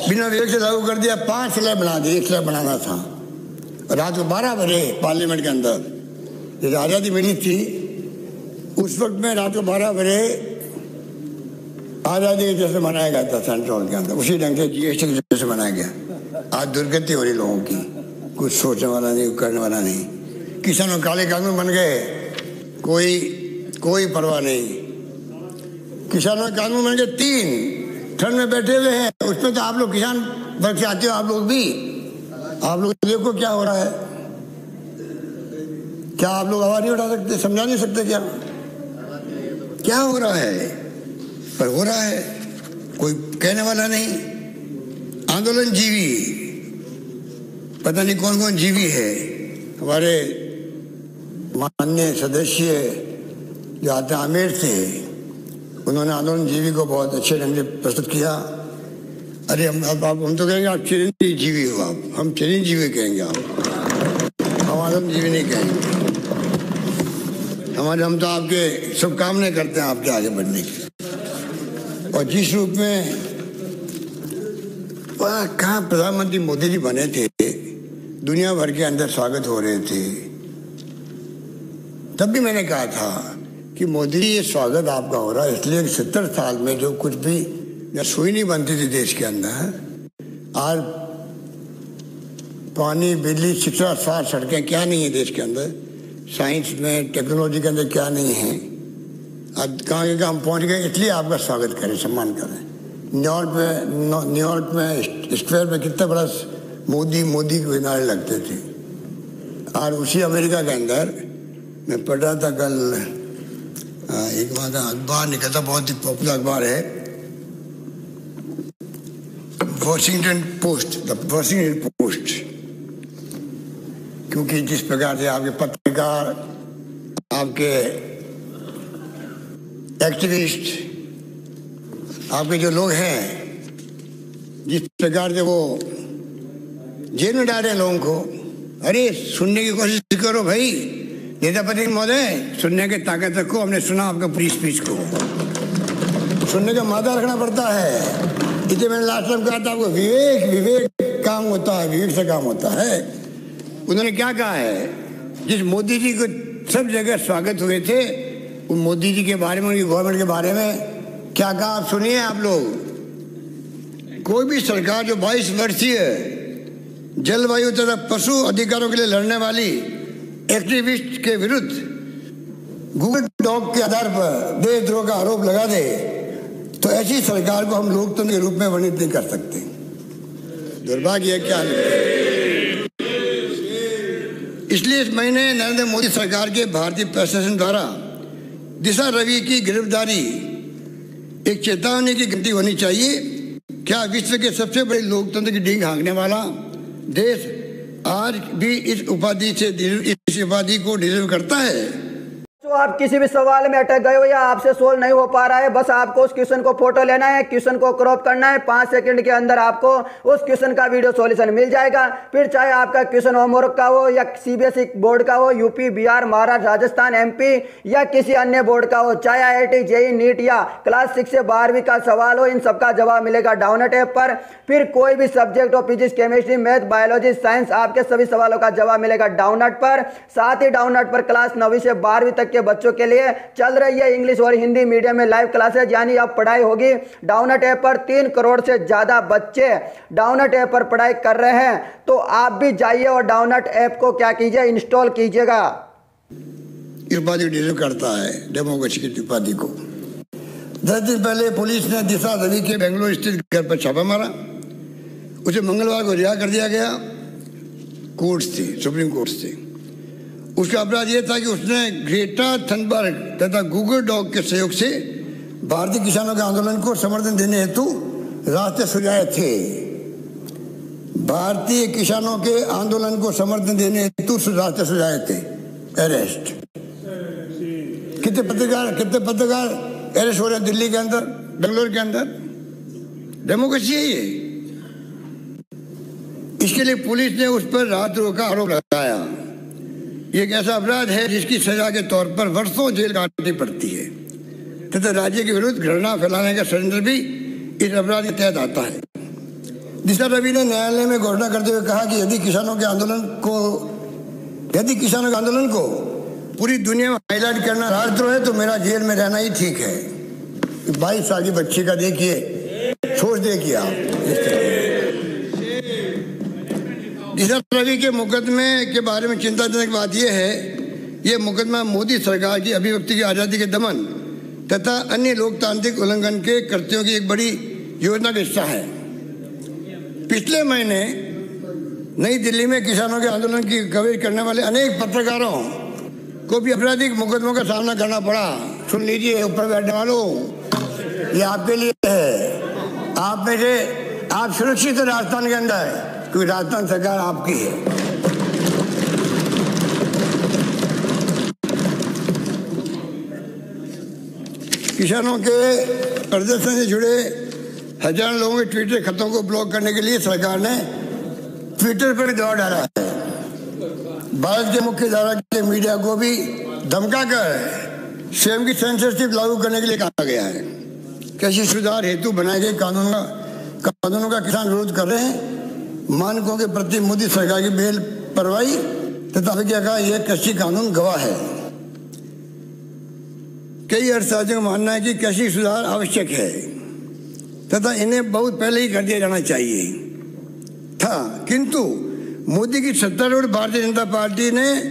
बिना विवेक से लागू कर दिया, 5 स्लैब बना दिए। 1 स्लैब बनाना था। रात को 12 बजे पार्लियामेंट के अंदर जब आज़ादी मिली थी, उस वक्त में रात को 12 बजे आज़ादी के जैसे मनाया गया था सेंट्रल के अंदर, उसी ढंग से जीएसटी के जैसे मनाया गया। आज दुर्गति हो रही लोगों की, कुछ सोचने वाला नहीं, करने वाला नहीं। किसानों काले कानून बन गए, कोई परवाह नहीं। किसानों के कानून बन गए 3, ठंड में बैठे हुए हैं। उसमें तो आप लोग किसान वर्ग से आते हो, आप लोग भी। आप लोग देखो क्या हो रहा है। क्या आप लोग आवाज नहीं उठा सकते, समझा नहीं सकते क्या हो रहा है? पर हो रहा है, कोई कहने वाला नहीं। आंदोलन जीवी, पता नहीं कौन कौन जीवी है। हमारे माननीय सदस्य जो आते आमेर थे, उन्होंने आंदोलन जीवी को बहुत अच्छे ढंग से प्रस्तुत किया। अरे हम तो कहेंगे आप चिरंजीवी जीवी हो। आप, हम चिरंजीवी कहेंगे, हम आंदोलन जीवी नहीं कहेंगे। हम तो आपके शुभकामनाएं करते हैं आपके आगे बढ़ने की। और जिस रूप में कहाँ प्रधानमंत्री मोदी जी बने थे, दुनिया भर के अंदर स्वागत हो रहे थे, तब भी मैंने कहा था कि मोदी जी ये स्वागत आपका हो रहा है इसलिए 70 साल में जो कुछ भी सुई नहीं बनती थी देश के अंदर, आज पानी, बिजली, शिक्षा, स्वास्थ्य, सड़कें क्या नहीं है देश के अंदर, साइंस में, टेक्नोलॉजी के अंदर क्या नहीं है। आज कहाँ के हम पहुँच गए, इसलिए आपका स्वागत करें, सम्मान करें। न्यूयॉर्क में स्क्वायर पे कितना बड़ा मोदी के नारे लगते थे। और उसी अमेरिका के अंदर मैं पढ़ रहा था कल, एक वहाँ का अखबार निकलता, बहुत ही पॉपुलर अखबार है, वॉशिंगटन पोस्ट। क्योंकि जिस प्रकार से आपके पत्रकार, आपके एक्टिविस्ट, आपके जो लोग हैं, जिस प्रकार से वो जेल में डाल रहे हैं लोगों को। अरे सुनने की कोशिश करो भाई, नेता प्रतिनिधि महोदय, सुनने की ताकत रखो। हमने सुना आपका पूरी स्पीच को, सुनने का मादा रखना पड़ता है। इसे मैंने लास्ट टाइम कहा था आपको, विवेक काम होता है, विवेक से काम होता है। उन्होंने क्या कहा है, जिस मोदी जी को सब जगह स्वागत हुए थे, उन मोदी जी के बारे में, उनकी गवर्नमेंट के बारे में क्या कहा आप सुनिए। आप लोग, कोई भी सरकार जो 22 वर्षीय जलवायु तथा पशु अधिकारों के लिए लड़ने वाली एक्टिविस्ट के विरुद्ध गूगल डॉग के आधार पर देशद्रोह का आरोप लगा दे, तो ऐसी सरकार को हम लोकतंत्र के रूप में वर्णित नहीं कर सकते। दुर्भाग्य है क्या। इसलिए इस महीने नरेंद्र मोदी सरकार के भारतीय प्रशासन द्वारा दिशा रवि की गिरफ्तारी एक चेतावनी की घंटी होनी चाहिए। क्या विश्व के सबसे बड़े लोकतंत्र की डींग हाँकने वाला देश आज भी इस उपाधि को डिजर्व करता है? तो आप किसी भी सवाल में अटक गए हो या आपसे सोल्व नहीं हो पा रहा है, बस आपको उस क्वेश्चन को फोटो लेना है, क्वेश्चन को क्रॉप करना है, 5 सेकंड के अंदर आपको उस क्वेश्चन का वीडियो सॉल्यूशन मिल जाएगा। फिर चाहे आपका क्वेश्चन होमवर्क का हो या सीबीएसई बोर्ड का हो, यूपी, बिहार, महाराष्ट्र, राजस्थान, एमपी या किसी अन्य बोर्ड का हो, चाहे IIT, JEE, नीट या क्लास 6 से 12वीं का सवाल हो, इन सबका जवाब मिलेगा डाउनलोड ऐप पर। फिर कोई भी सब्जेक्ट हो, physics, chemistry, math, biology, science, आपके सभी सवालों का जवाब मिलेगा डाउनलोड पर। साथ ही डाउनलोड पर क्लास 9वीं से 12वीं तक के बच्चों के लिए चल रही है इंग्लिश और हिंदी मीडियम में लाइव क्लासेज, यानी अब पढ़ाई होगी डाउनलोड ऐप पर। 3 करोड़ से ज्यादा बच्चे डाउनलोड ऐप पर पढ़ाई कर रहे हैं, तो आप भी जाइए और डाउनलोड ऐप को क्या कीजिए, इंस्टॉल कीजिएगा। उपाधि डिजर्व करता है, डेमोक्रेसी की उपाधि को। 10 दिन पहले पुलिस ने दिशा रवि के बेंगलोर स्थित घर पर छापा मारा। उसे मंगलवार को रिहा कर दिया गया कोर्ट से, सुप्रीम कोर्ट से। उसका अपराध यह था कि उसने ग्रेटा थनबर्ग तथा गूगल डॉग के सहयोग से भारतीय किसानों के आंदोलन को समर्थन देने हेतु रास्ते सुझाए थे। भारतीय किसानों के आंदोलन को समर्थन देने हेतु रास्ते सुझाए थे। अरेस्ट, कितने पत्रकार अरेस्ट हो रहे हैं दिल्ली के अंदर, बेंगलोर के अंदर। डेमोक्रेसी है ये। इसके लिए पुलिस ने उस पर राजद्रोह का आरोप लगाया। ये एक ऐसा अपराध है जिसकी सजा के तौर पर वर्षों जेल काटनी पड़ती है तथा राज्य के विरुद्ध घृणा फैलाने का षड्यंत्र भी इस अपराध के तहत आता है। दिशा रवि ने न्यायालय में घोषणा करते हुए कहा कि यदि किसानों के आंदोलन को पूरी दुनिया में हाईलाइट करना राजद्रोह है तो मेरा जेल में रहना ही ठीक है। 22 साल की बच्ची का देखिए, सोच देखिए आप। दिशा रवि के मुकदमे के बारे में चिंताजनक बात यह है, यह मुकदमा मोदी सरकार की अभिव्यक्ति की आज़ादी के दमन तथा अन्य लोकतांत्रिक उल्लंघन के कृत्यों की एक बड़ी योजना का हिस्सा है। पिछले महीने नई दिल्ली में किसानों के आंदोलन की कवरेज करने वाले अनेक पत्रकारों को भी आपराधिक मुकदमों का सामना करना पड़ा। सुन लीजिए ऊपर बैठने वालों, ये आपके लिए है। आप में से आप सुरक्षित हैं राजस्थान के अंदर, क्योंकि राजस्थान सरकार आपकी है। किसानों के प्रदर्शन से जुड़े हजारों लोगों के ट्विटर खतों को ब्लॉक करने के लिए सरकार ने ट्विटर पर दबाव डाला है। भारत के मुख्य धारा के मीडिया को भी धमकाकर स्वयं की सेंसरशिप लागू करने के लिए कहा गया है। कृषि सुधार हेतु बनाए गए कानूनों का किसान विरोध कर रहे हैं। मानकों के प्रति मोदी सरकार की बेपरवाही तथा क्या कहा, यह कृषि कानून गवाह है। कई अर्थशास्त्रियों का मानना है कि कृषि सुधार आवश्यक है तथा इन्हें बहुत पहले ही कर दिया जाना चाहिए था, किंतु मोदी की सत्तारूढ़ भारतीय जनता पार्टी ने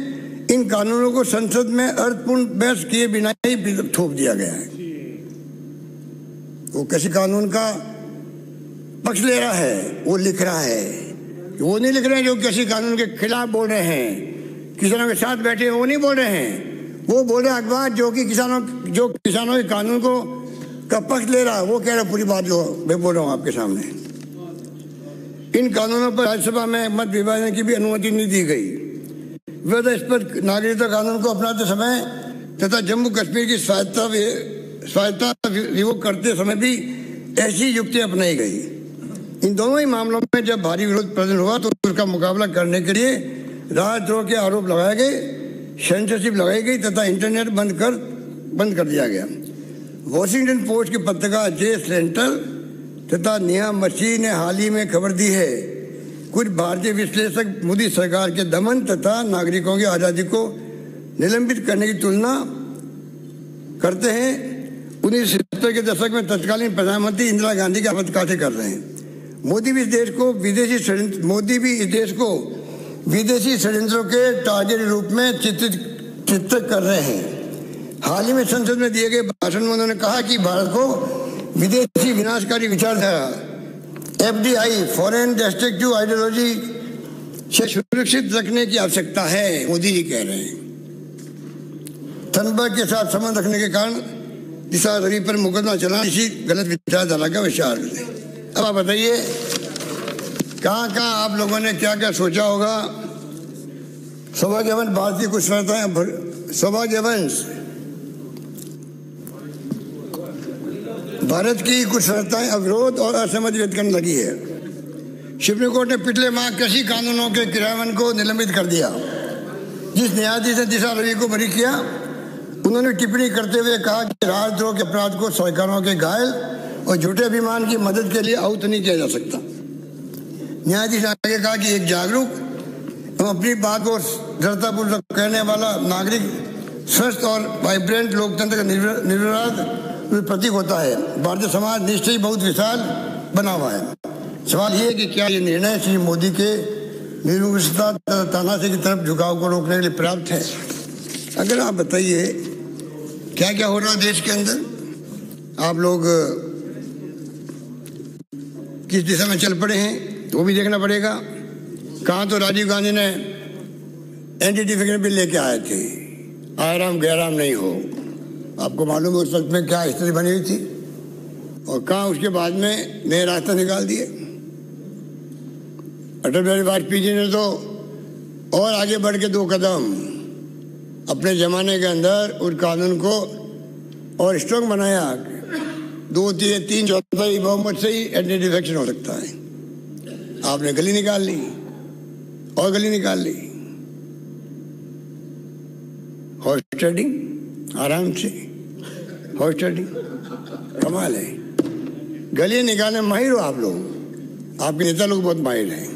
इन कानूनों को संसद में अर्थपूर्ण बहस किए बिना ही थोप दिया गया है। वो कृषि कानून का पक्ष ले रहा है, वो लिख रहा है, वो नहीं लिख रहे हैं जो कृषि कानून के खिलाफ बोल रहे हैं, किसानों के साथ बैठे हैं वो नहीं बोल रहे हैं। वो बोल रहे अखबार जो किसानों के कानून को का पक्ष ले रहा है, वो कह रहा पूरी बात जो मैं बोल रहा हूँ आपके सामने। इन कानूनों पर राज्यसभा में मत विभाजन की भी अनुमति नहीं दी गई। वह इस पर नागरिकता कानून को अपनाते समय तथा जम्मू कश्मीर की स्वायत्तता रिवोक करते समय भी ऐसी युक्ति अपनाई गई। इन दोनों ही मामलों में जब भारी विरोध प्रदर्शन हुआ तो उसका मुकाबला करने के लिए राजद्रोह के आरोप लगाए गए, सेंसरशिप लगाई गई तथा इंटरनेट बंद कर दिया गया। वॉशिंगटन पोस्ट के पत्रकार जे स्लेंटर तथा नेहा मसीह ने हाल ही में खबर दी है, कुछ भारतीय विश्लेषक मोदी सरकार के दमन तथा नागरिकों की आज़ादी को निलंबित करने की तुलना करते हैं 1970 के दशक में तत्कालीन प्रधानमंत्री इंदिरा गांधी के आपातकाल कर रहे हैं। मोदी भी इस देश को विदेशी षड्यंत्रों के टारगेट रूप में चित्रित कर रहे हैं। हाल ही में संसद में दिए गए भाषण में उन्होंने कहा कि भारत को विदेशी विनाशकारी विचारधारा FDI फॉरेन डिस्ट्रक्टिव आइडियोलॉजी से सुरक्षित रखने की आवश्यकता है, मोदी जी कह रहे हैं। थनबर्ग के साथ संबंध रखने के कारण दिशा रवि पर मुकदमा चला इसी गलत विचारधारा का विचार। अब आप बताइए कहाँ आप लोगों ने क्या क्या सोचा होगा सौभाग्यवंश भारतीय कुछ सौभाग्यवंश भारत की कुछ संस्थाएं अविरोध और असहमति व्यक्त करने लगी है। सुप्रीम कोर्ट ने पिछले माह कृषि कानूनों के क्रियान्वयन को निलंबित कर दिया। जिस न्यायाधीश ने दिशा रवि को बरी किया, उन्होंने टिप्पणी करते हुए कहा कि राजद्रोह के अपराध को सरकारों के घायल और झूठे अभिमान की मदद के लिए आहूत नहीं किया जा सकता। न्यायाधीश ने आगे कहा कि एक जागरूक एवं अपनी बात को दृढ़तापूर्वक कहने वाला नागरिक स्वस्थ और वाइब्रेंट लोकतंत्र का निर्विवाद प्रतीक होता है। भारतीय समाज निश्चय ही बहुत विशाल बना हुआ है। सवाल ये है कि क्या ये निर्णय श्री मोदी के निर्विवादता तानाशाही की तरफ झुकाव को रोकने के लिए पर्याप्त है? अगर आप बताइए क्या क्या हो रहा है देश के अंदर, आप लोग किस दिशा में चल पड़े हैं वो भी देखना पड़ेगा। कहाँ तो राजीव गांधी ने एंटी डिफेक्शन बिल लेके आए थे, आराम गैराम नहीं हो। आपको मालूम है उस वक्त में क्या स्थिति बनी हुई थी, और कहाँ उसके बाद में नए रास्ते निकाल दिए। अटल बिहारी वाजपेयी जी ने तो और आगे बढ़ के 2 कदम अपने जमाने के अंदर उस कानून को और स्ट्रॉन्ग बनाया। 2/3 बहुमत से ही एंटी डिफेक्शन हो सकता है। आपने गली निकाल ली और गली निकाल ली। हॉर्स ट्रेडिंग आराम से, हॉर्स ट्रेडिंग कमाल है। गली निकालने में माहिर हो आप लोग, आपके नेता लोग बहुत माहिर हैं।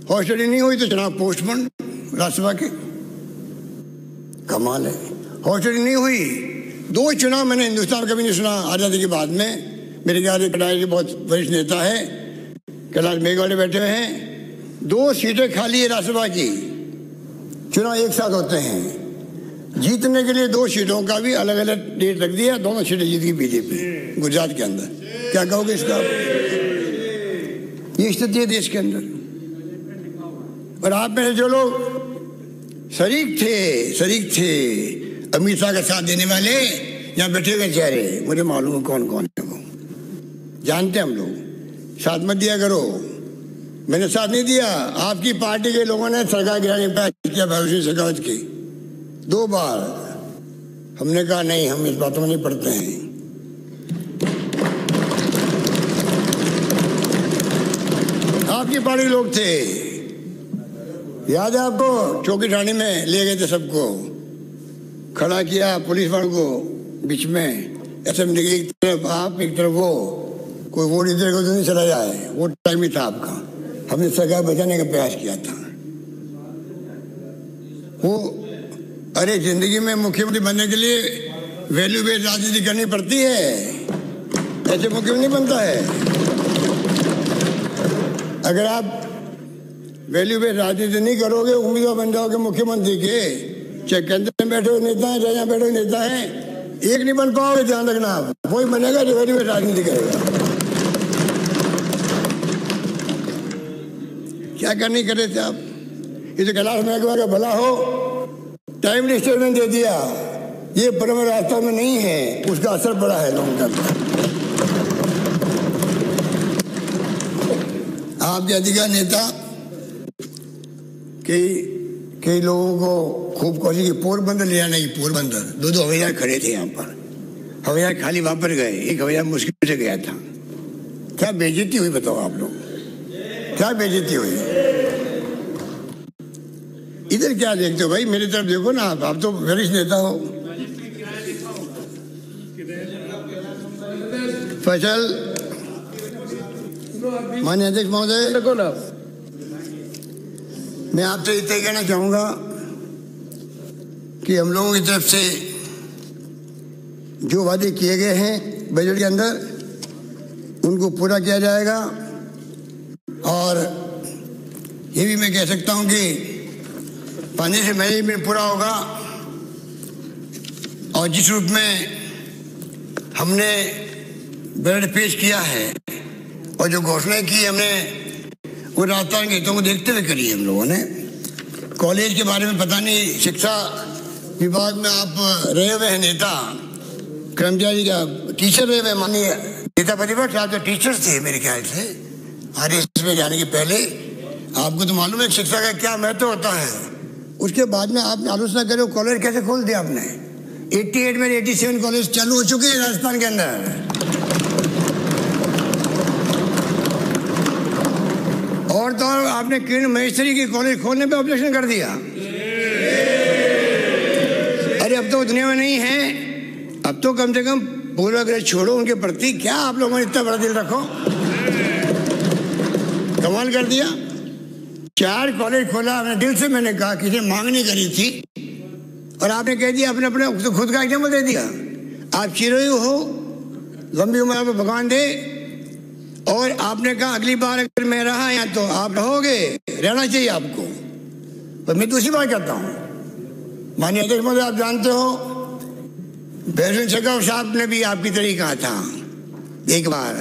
हॉर्स ट्रेडिंग नहीं हुई तो चुनाव पोस्टपोन राज्यसभा के, कमाल है। हॉर्स ट्रेडिंग नहीं हुई, 2 चुनाव मैंने हिंदुस्तान कभी नहीं सुना आज़ादी के बाद में। मेरे ख्याल से कटाई के बहुत वरिष्ठ नेता है, कैलाश मेघवाले बैठे हुए हैं। 2 सीटें खाली है राज्यसभा की, चुनाव एक साथ होते हैं। जीतने के लिए 2 सीटों का भी अलग अलग डेट रख दिया, दोनों सीटें जीत गई बीजेपी गुजरात के अंदर। क्या कहोगे इसका? ये स्थिति है देश के अंदर। और आप में जो लोग शरीक थे अमित शाह का साथ देने वाले, यहाँ बैठे हुए चेहरे मुझे मालूम है कौन कौन है, वो जानते हैं हम लोग। साथ मत दिया करो। मैंने साथ नहीं दिया। आपकी पार्टी के लोगों ने सरकार गिराने का प्रयास किया, भविष्य शेखावत की 2 बार। हमने कहा नहीं, हम इस बातों में नहीं पड़ते हैं। आपकी पार्टी लोग थे, याद है आपको? चौकी ठाणी में ले गए थे, सबको खड़ा किया पुलिस वालों को बीच में, असेंबली की एक तरफ आप एक तरफ वो, कोई वोट इधर को तो नहीं चला जाए। वो टाइम ही था आपका। हमने सरकार बचाने का प्रयास किया था। वो अरे जिंदगी में मुख्यमंत्री बनने के लिए वैल्यू बेस्ड राजनीति करनी पड़ती है, ऐसे मुख्यमंत्री नहीं बनता है। अगर आप वैल्यू बेस्ड राजनीति नहीं करोगे, उम्मीदवार बन जाओगे मुख्यमंत्री के, चाहे केंद्र में बैठे हुए नेता है, चाहे यहाँ बैठे हुए नेता है, एक नहीं बन पाओगे। ध्यान रखना, आप वही बनेगा जो वैल्यू बेस्ड राजनीति करेगा। क्या करनी कर रहे थे आप? ये तो कैलाश मेघवाल का भला हो, टाइमली स्टेटमेंट दे दिया। ये परम रास्ता में नहीं है, उसका असर पड़ा है लोगों का। आपके अधिकार नेता कई लोगों को खूब कोशिश की पोरबंदर ले आने की। पोरबंदर 2 हवाई जहाज खड़े थे यहाँ पर, हवाई जहाज खाली वहां पर गए। एक हवाई जहाज मुश्किल से गया था। क्या बेइज्जती हुई बताओ आप लोग, क्या बेइज्जती हुई? इधर क्या देखते हो भाई, मेरी तरफ देखो ना। आप तो वरिष्ठ नेता हो। फैसल माननीय अध्यक्ष महोदय, मैं आपसे इतना कहना चाहूँगा कि हम लोगों की तरफ से जो वादे किए गए हैं बजट के अंदर, उनको पूरा किया जाएगा। और ये भी मैं कह सकता हूँ कि फाइनेंशियल मैनेजमेंट पूरा होगा। और जिस रूप में हमने बजट पेश किया है और जो घोषणाएं की हमने, वो राजस्थान के हितों को देखते हुए करी है हम लोगों ने। कॉलेज के बारे में पता नहीं, शिक्षा विभाग में आप रहे हुए हैं नेता, कर्मचारी का टीचर रहे हुए, माननीय नेता प्रतिपक्ष, आप तो टीचर्स थे मेरे ख्याल से RS में जाने के पहले। आपको तो मालूम है शिक्षा का क्या महत्व होता है। उसके बाद में आपने आलोचना करे कॉलेज कैसे खोल दिया आपने। 88 में 87 कॉलेज चालू हो चुके हैं राजस्थान के अंदर, और तो और आपने किरण महेश्वरी की कॉलेज खोलने पे ऑब्जेक्शन कर दिया। अरे अब तो दुनिया में नहीं है, अब तो कम से कम पूर्वाग्रह छोड़ो उनके प्रति, क्या आप लोगों ने इतना बड़ा दिल रखो। कमाल कर दिया, 4 कॉलेज खोला आपने दिल से। मैंने कहा किसी मांग नहीं करी थी और आपने कह दिया, अपने अपने तो खुद का एग्जाम्पल दे दिया। आप चिरंजीव हो, लंबी उम्र आपको भगवान दे, और आपने कहा अगली बार अगर मैं रहा यहाँ तो आप रहोगे, रहना चाहिए आपको। पर मैं दूसरी बात करता हूँ, माननीय अध्यक्ष महोदय, आप जानते हो बैरन शेखावत साहब ने भी आपकी तरह कहा था एक बार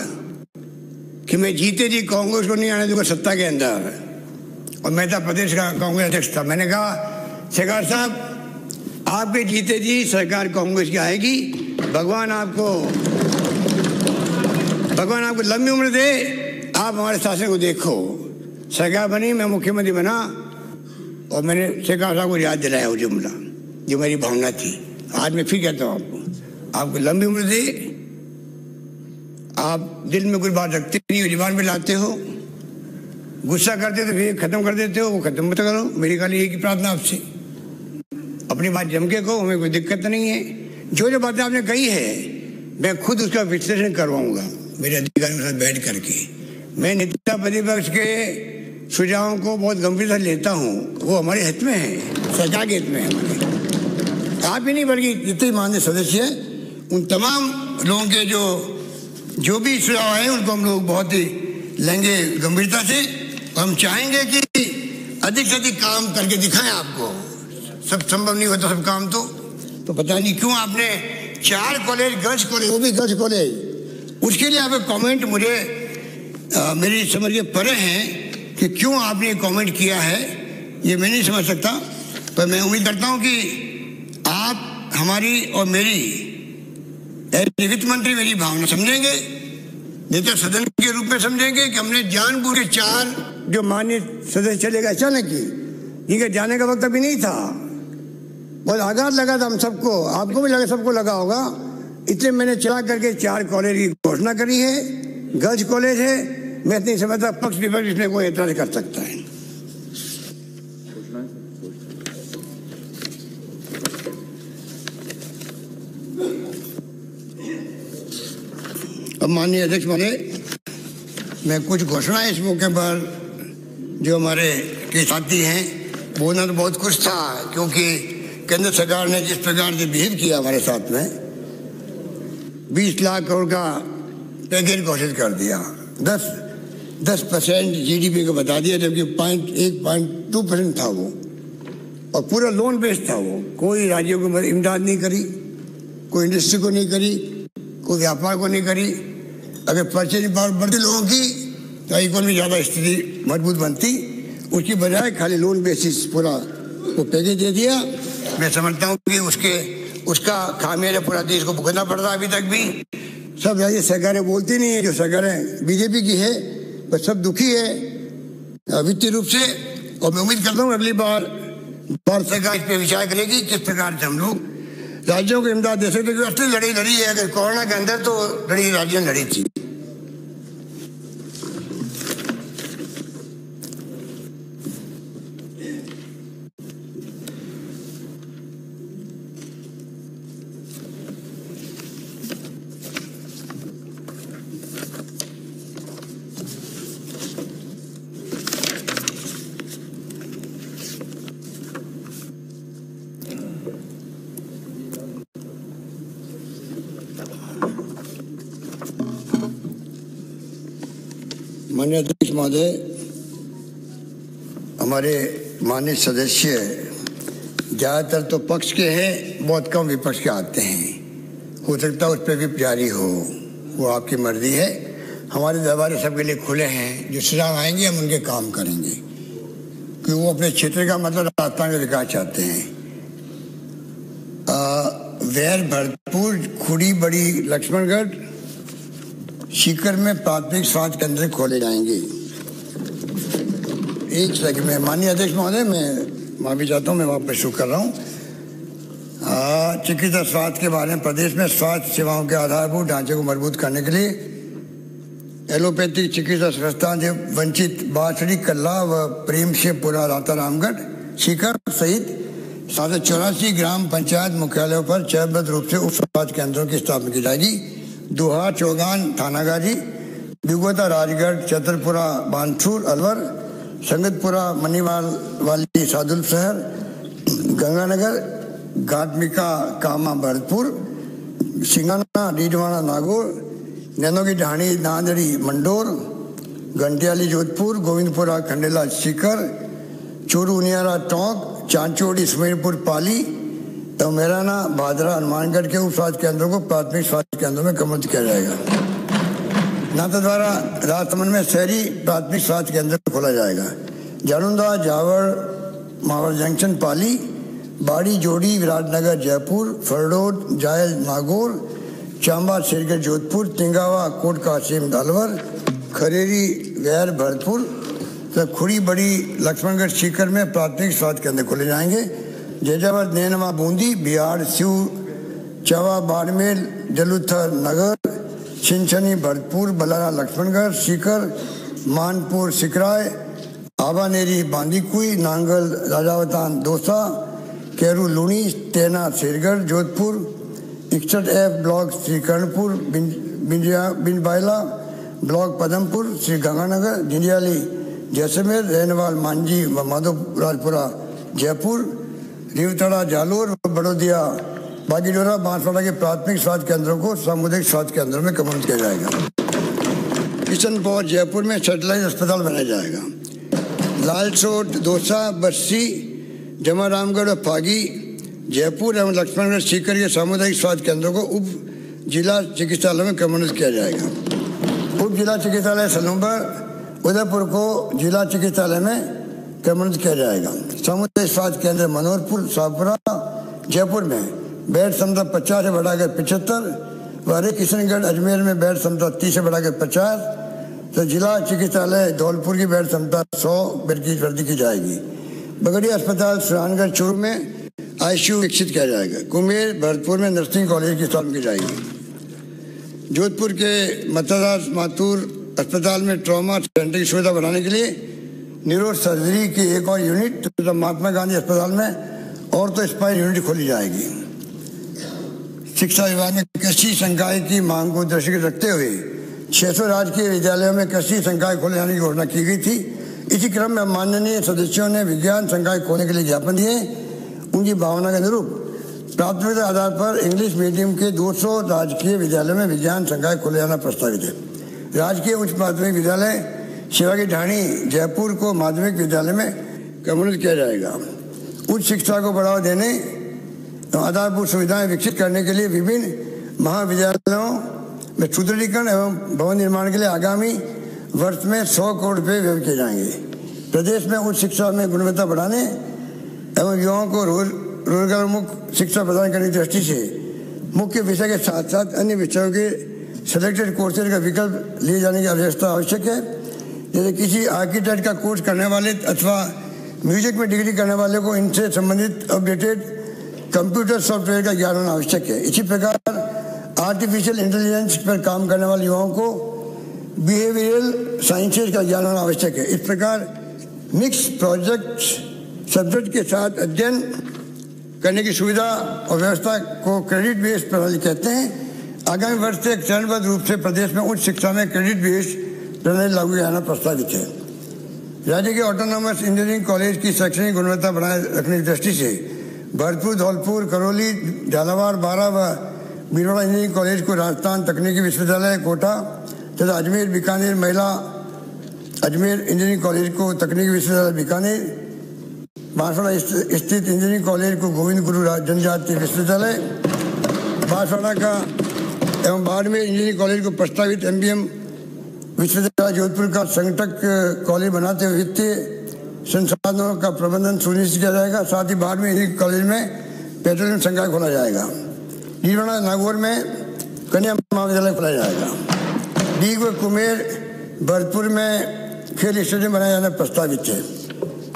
कि मैं जीते जी कांग्रेस को नहीं आने दूंगा सत्ता के अंदर, और मैं था प्रदेश का कांग्रेस अध्यक्ष था। मैंने कहा शेखावत साहब आपके जीते जी सरकार कांग्रेस की आएगी, भगवान आपको लंबी उम्र दे, आप हमारे शासन को देखो। सरकार बनी, मैं मुख्यमंत्री बना, और मैंने शेखावत साहब को याद दिलाया वो जुमला जो मेरी भावना थी। आज मैं फिर कहता हूँ आपको लंबी उम्र दे। आप दिल में कोई बात रखते नहीं हो, जुबान में लाते हो, गुस्सा करते तो फिर खत्म कर देते हो, वो खत्म मत करो। मेरी खाली एक ही प्रार्थना आपसे, अपनी बात जम के कहो, हमें कोई दिक्कत नहीं है। जो जो बातें आपने कही है मैं खुद उसका विश्लेषण करवाऊंगा मेरे अधिकारियों के साथ बैठ करके। मैं नेता प्रतिपक्ष के सुझावों को बहुत गंभीरता से लेता हूँ, वो हमारे हित में है, सरकार के हित में है। आप ही नहीं बल्कि जितने माननीय सदस्य हैं उन तमाम लोगों के जो भी सुझाव हैं उनको हम लोग बहुत ही लेंगे गंभीरता से, और हम चाहेंगे कि अधिक से अधिक काम करके दिखाएं आपको। सब संभव नहीं होता सब काम, तो पता नहीं क्यों आपने 4 कॉलेज गर्ल्स कॉलेज, वो भी गर्ल्स कॉलेज, उसके लिए आप कमेंट मुझे मेरी समझ के परे हैं कि क्यों आपने कमेंट किया है, ये मैं नहीं समझ सकता। पर मैं उम्मीद करता हूँ कि आप हमारी और मेरी वित्त मंत्री मेरी भावना समझेंगे, नेता सदन के रूप में समझेंगे कि हमने जानबूझ के 4 जो माननीय सदस्य चले गए अचानक ही, इनके जाने का वक्त अभी नहीं था, बहुत आघात लगा था हम सबको, आपको भी लगा, सबको लगा होगा। इसलिए मैंने चला करके 4 कॉलेज की घोषणा करी है, गर्ल्स कॉलेज है। मैं नहीं समझता पक्ष विपक्ष इसमें कोई एतराज कर सकता है। अब माननीय अध्यक्ष महोदय, मैं कुछ घोषणा इस मौके पर जो हमारे के साथी हैं बोलना तो बहुत कुछ था, क्योंकि केंद्र सरकार ने जिस प्रकार से बिहेव किया हमारे साथ में, 20 लाख करोड़ का पैकेज घोषित कर दिया, 10% GDP को बता दिया, जबकि 1.2% था वो, और पूरा लोन बेस्ड था वो। कोई राज्यों को इमदाद नहीं करी, कोई इंडस्ट्री को नहीं करी, कोई व्यापार को नहीं करी। अगर परचेजिंग पावर बढ़ती लोगों की तो इकोनॉमी ज़्यादा स्थिति मजबूत बनती, उसकी बजाय खाली लोन बेसिस पूरा वो पैकेज दे दिया। मैं समझता हूँ कि उसका खामियाजा पूरा देश को भुगतना पड़ रहा है अभी तक भी। सब राज्य सरकारें बोलती नहीं है, जो सरकारें बीजेपी की है बस सब दुखी है वित्तीय रूप से, और मैं उम्मीद करता हूँ अगली बार भारत सरकार इस पर विचार करेगी किस प्रकार से हम लोग राज्यों को इमदाद दे सकते, क्योंकि असली लड़ाई लड़ी है। अगर कोरोना के अंदर तो लड़ी राज्यों ने लड़ी थी। माननीय अध्यक्ष महोदय, हमारे माननीय सदस्य ज़्यादातर तो पक्ष के हैं, बहुत कम विपक्ष के आते हैं। हो सकता है उस पर विप जारी हो, वो आपकी मर्जी है। हमारे दरबारे सबके लिए खुले हैं, जो सुझाव आएंगे हम उनके काम करेंगे, कि वो अपने क्षेत्र का मतलब राजस्थान का विकास चाहते हैं। वैर भरपूर खुड़ी बड़ी लक्ष्मणगढ़ सीकर में प्राथमिक स्वास्थ्य केंद्र खोले जाएंगे। एक सेकंड में माननीय अध्यक्ष महोदय, मैं माफी चाहता हूँ, मैं वापस शुरू कर रहा हूँ। चिकित्सा स्वास्थ्य के बारे में प्रदेश में स्वास्थ्य सेवाओं के आधारभूत ढांचे को मजबूत करने के लिए एलोपैथिक चिकित्सा संस्थान से वंचित बांसड़ी, कल्ला व प्रेमशिवपुरा, रातारामगढ़, सीकर सहित 784 ग्राम पंचायत मुख्यालयों पर चयबद्ध रूप से उप स्वास्थ्य केंद्रों की स्थापना की जाएगी। दोहा, चौगान, थानागाजी, बिगोता, राजगढ़, चतरपुरा, बानसूर, अलवर, संगतपुरा, मनीवाल वाली, सादुल शहर, गंगानगर, घाटमिका, कामा, भरतपुर, सिंगाना, डीडवाना, नागौर, नैनो की ढाणी, नांदड़ी, मंडोर, घंटियाली, जोधपुर, गोविंदपुरा, खंडेला, सीकर, चूरू, उनियारा, टोंक, चांचोड़ी, सुमेरपुर, पाली, मेराना, भादरा, हनुमानगढ़ के उप स्वास्थ्य केंद्रों को प्राथमिक स्वास्थ्य केंद्रों में कन्वर्ट किया जाएगा। नाथद्वारा, राजसमंद में शहरी प्राथमिक स्वास्थ्य केंद्र खोला जाएगा। जालूंदा, जावर, मावर जंक्शन, पाली, बाड़ी, जोड़ी, विराटनगर, जयपुर, फरडोद, जायल, नागौर, चांबा, सिरगढ़, जोधपुर, तिंगावा, कोट कासिम, अलवर, खरेरी, गैर, भरतपुर, तो खुड़ी, बड़ी, लक्ष्मणगढ़, सीकर में प्राथमिक स्वास्थ्य केंद्र खोले जाएंगे। जैजाबाद, नैनवा, बूंदी, बिहार, सिव, चवा, बाड़मेर, जलूथर, नगर, छिंछनी, Bharatpur, Balara, Laxmangarh, Sikar, Manpur, Sikrai, Abhaneri, Bandikui, Nangal, Rajawatan, Dausa, Keru, Luni, Tena, Sirgarh, Jodhpur, 61F block, Srikaranpur, Binjbayla block, Padampur, Sri Ganganagar, Jhinjhiyali, Jaisalmer, Renwal, Manjhi व माधोराजपुरा, जयपुर, रिवतड़ा, जालोर, बड़ौदिया, बागीडोरा, बांसवाड़ा के प्राथमिक स्वास्थ्य केंद्रों को सामुदायिक स्वास्थ्य केंद्रों में कन्वर्ट किया जाएगा। किशनपुर, जयपुर में सैटेलाइट अस्पताल बनाया जाएगा। लालसोट, दौसा, बस्सी, जमारामगढ़ और फागी, जयपुर एवं लक्ष्मणगढ़, सीकर के सामुदायिक स्वास्थ्य केंद्रों को उप जिला चिकित्सालय में कन्वर्ट किया जाएगा। उप जिला चिकित्सालय सलूम्बर, उदयपुर को जिला चिकित्सालय में कन्वर्ट किया जाएगा। सामुदायिक स्वास्थ्य केंद्र मनोहरपुर, शाहपुरा, जयपुर में बेड क्षमता 50 से बढ़ाकर 75 व हरे किशनगढ़, अजमेर में बेड क्षमता 30 से बढ़ाकर 50, तो जिला चिकित्सालय धौलपुर की बेड क्षमता 100 बेड की वृद्धि की जाएगी। बगड़िया अस्पताल, सुरानगढ़, चूरू में ICU विकसित किया जाएगा। कुमेर, भरतपुर में नर्सिंग कॉलेज की स्थापना की जाएगी। जोधपुर के मतदास माथुर अस्पताल में ट्रॉमा सेंटर की सुविधा बढ़ाने के लिए न्यूरो सर्जरी की एक और यूनिट, तो महात्मा गांधी अस्पताल में और तो स्पाइन यूनिट खोली जाएगी। शिक्षा विभाग ने कृषि संकाय की मांग को दृष्टिगत रखते हुए 600 राजकीय विद्यालयों में कृषि संकाय खोले जाने की घोषणा की गई थी। इसी क्रम में माननीय सदस्यों ने विज्ञान संकाय खोलने के लिए ज्ञापन दिए। उनकी भावना के अनुरूप प्राथमिकता आधार पर इंग्लिश मीडियम के 200 राजकीय विद्यालयों में विज्ञान संकाय खोले जाना प्रस्तावित है। राजकीय उच्च माध्यमिक विद्यालय शिवा की ढाणी, जयपुर को माध्यमिक विद्यालय में कन्वर्ट किया जाएगा। उच्च शिक्षा को बढ़ावा देने और आधारभूत सुविधाएं विकसित करने के लिए विभिन्न महाविद्यालयों में सुदृढ़ीकरण एवं भवन निर्माण के लिए आगामी वर्ष में 100 करोड़ रुपये व्यय किए जाएंगे। प्रदेश में उच्च शिक्षा में गुणवत्ता बढ़ाने एवं युवाओं को रोजगारोन्मुख शिक्षा प्रदान करने की दृष्टि से मुख्य विषय के साथ साथ अन्य विषयों के सिलेक्टेड कोर्सेज का विकल्प लिए जाने की आवश्यकता आवश्यक है। जैसे किसी आर्किटेक्ट का कोर्स करने वाले अथवा म्यूजिक में डिग्री करने वाले को इनसे संबंधित अपडेटेड कंप्यूटर सॉफ्टवेयर का ज्ञान होना आवश्यक है। इसी प्रकार आर्टिफिशियल इंटेलिजेंस पर काम करने वाले युवाओं को बिहेवियरल साइंसेज का ज्ञान होना आवश्यक है। इस प्रकार मिक्स प्रोजेक्ट सब्जेक्ट के साथ अध्ययन करने की सुविधा और व्यवस्था को क्रेडिट बेस्ड प्रणाली कहते हैं। आगामी वर्ष से चरणबद्ध रूप से प्रदेश में उच्च शिक्षा में क्रेडिट बेस्ड प्रणाली लागू किया जाना प्रस्तावित है। राज्य के ऑटोनॉमस इंजीनियरिंग कॉलेज की शैक्षणिक गुणवत्ता बनाए रखने की दृष्टि से भरतपुर, धौलपुर, करौली, झालावाड़, बारा व भीलवाड़ा इंजीनियरिंग कॉलेज को राजस्थान तकनीकी विश्वविद्यालय कोटा तथा अजमेर बीकानेर महिला अजमेर इंजीनियरिंग कॉलेज को तकनीकी विश्वविद्यालय बीकानेर, बांसवाड़ा स्थित इंजीनियरिंग कॉलेज को गोविंद गुरु जनजातीय विश्वविद्यालय बांसवाड़ा का एवं बाड़मेर इंजीनियरिंग कॉलेज को प्रस्तावित MBM विश्वविद्यालय जोधपुर का संगठक कॉलेज बनाते हुए वित्तीय संसाधनों का प्रबंधन सुनिश्चित किया जाएगा। साथ ही बाड़मेर इंजीनियरिंग कॉलेज में पेट्रोलियम संकाय खोला जाएगा। नीलवाड़ा नागौर में कन्या महाविद्यालय खोला जाएगा। डीग व कुमेर भरतपुर में खेल स्टेडियम बनाया जाना प्रस्तावित है।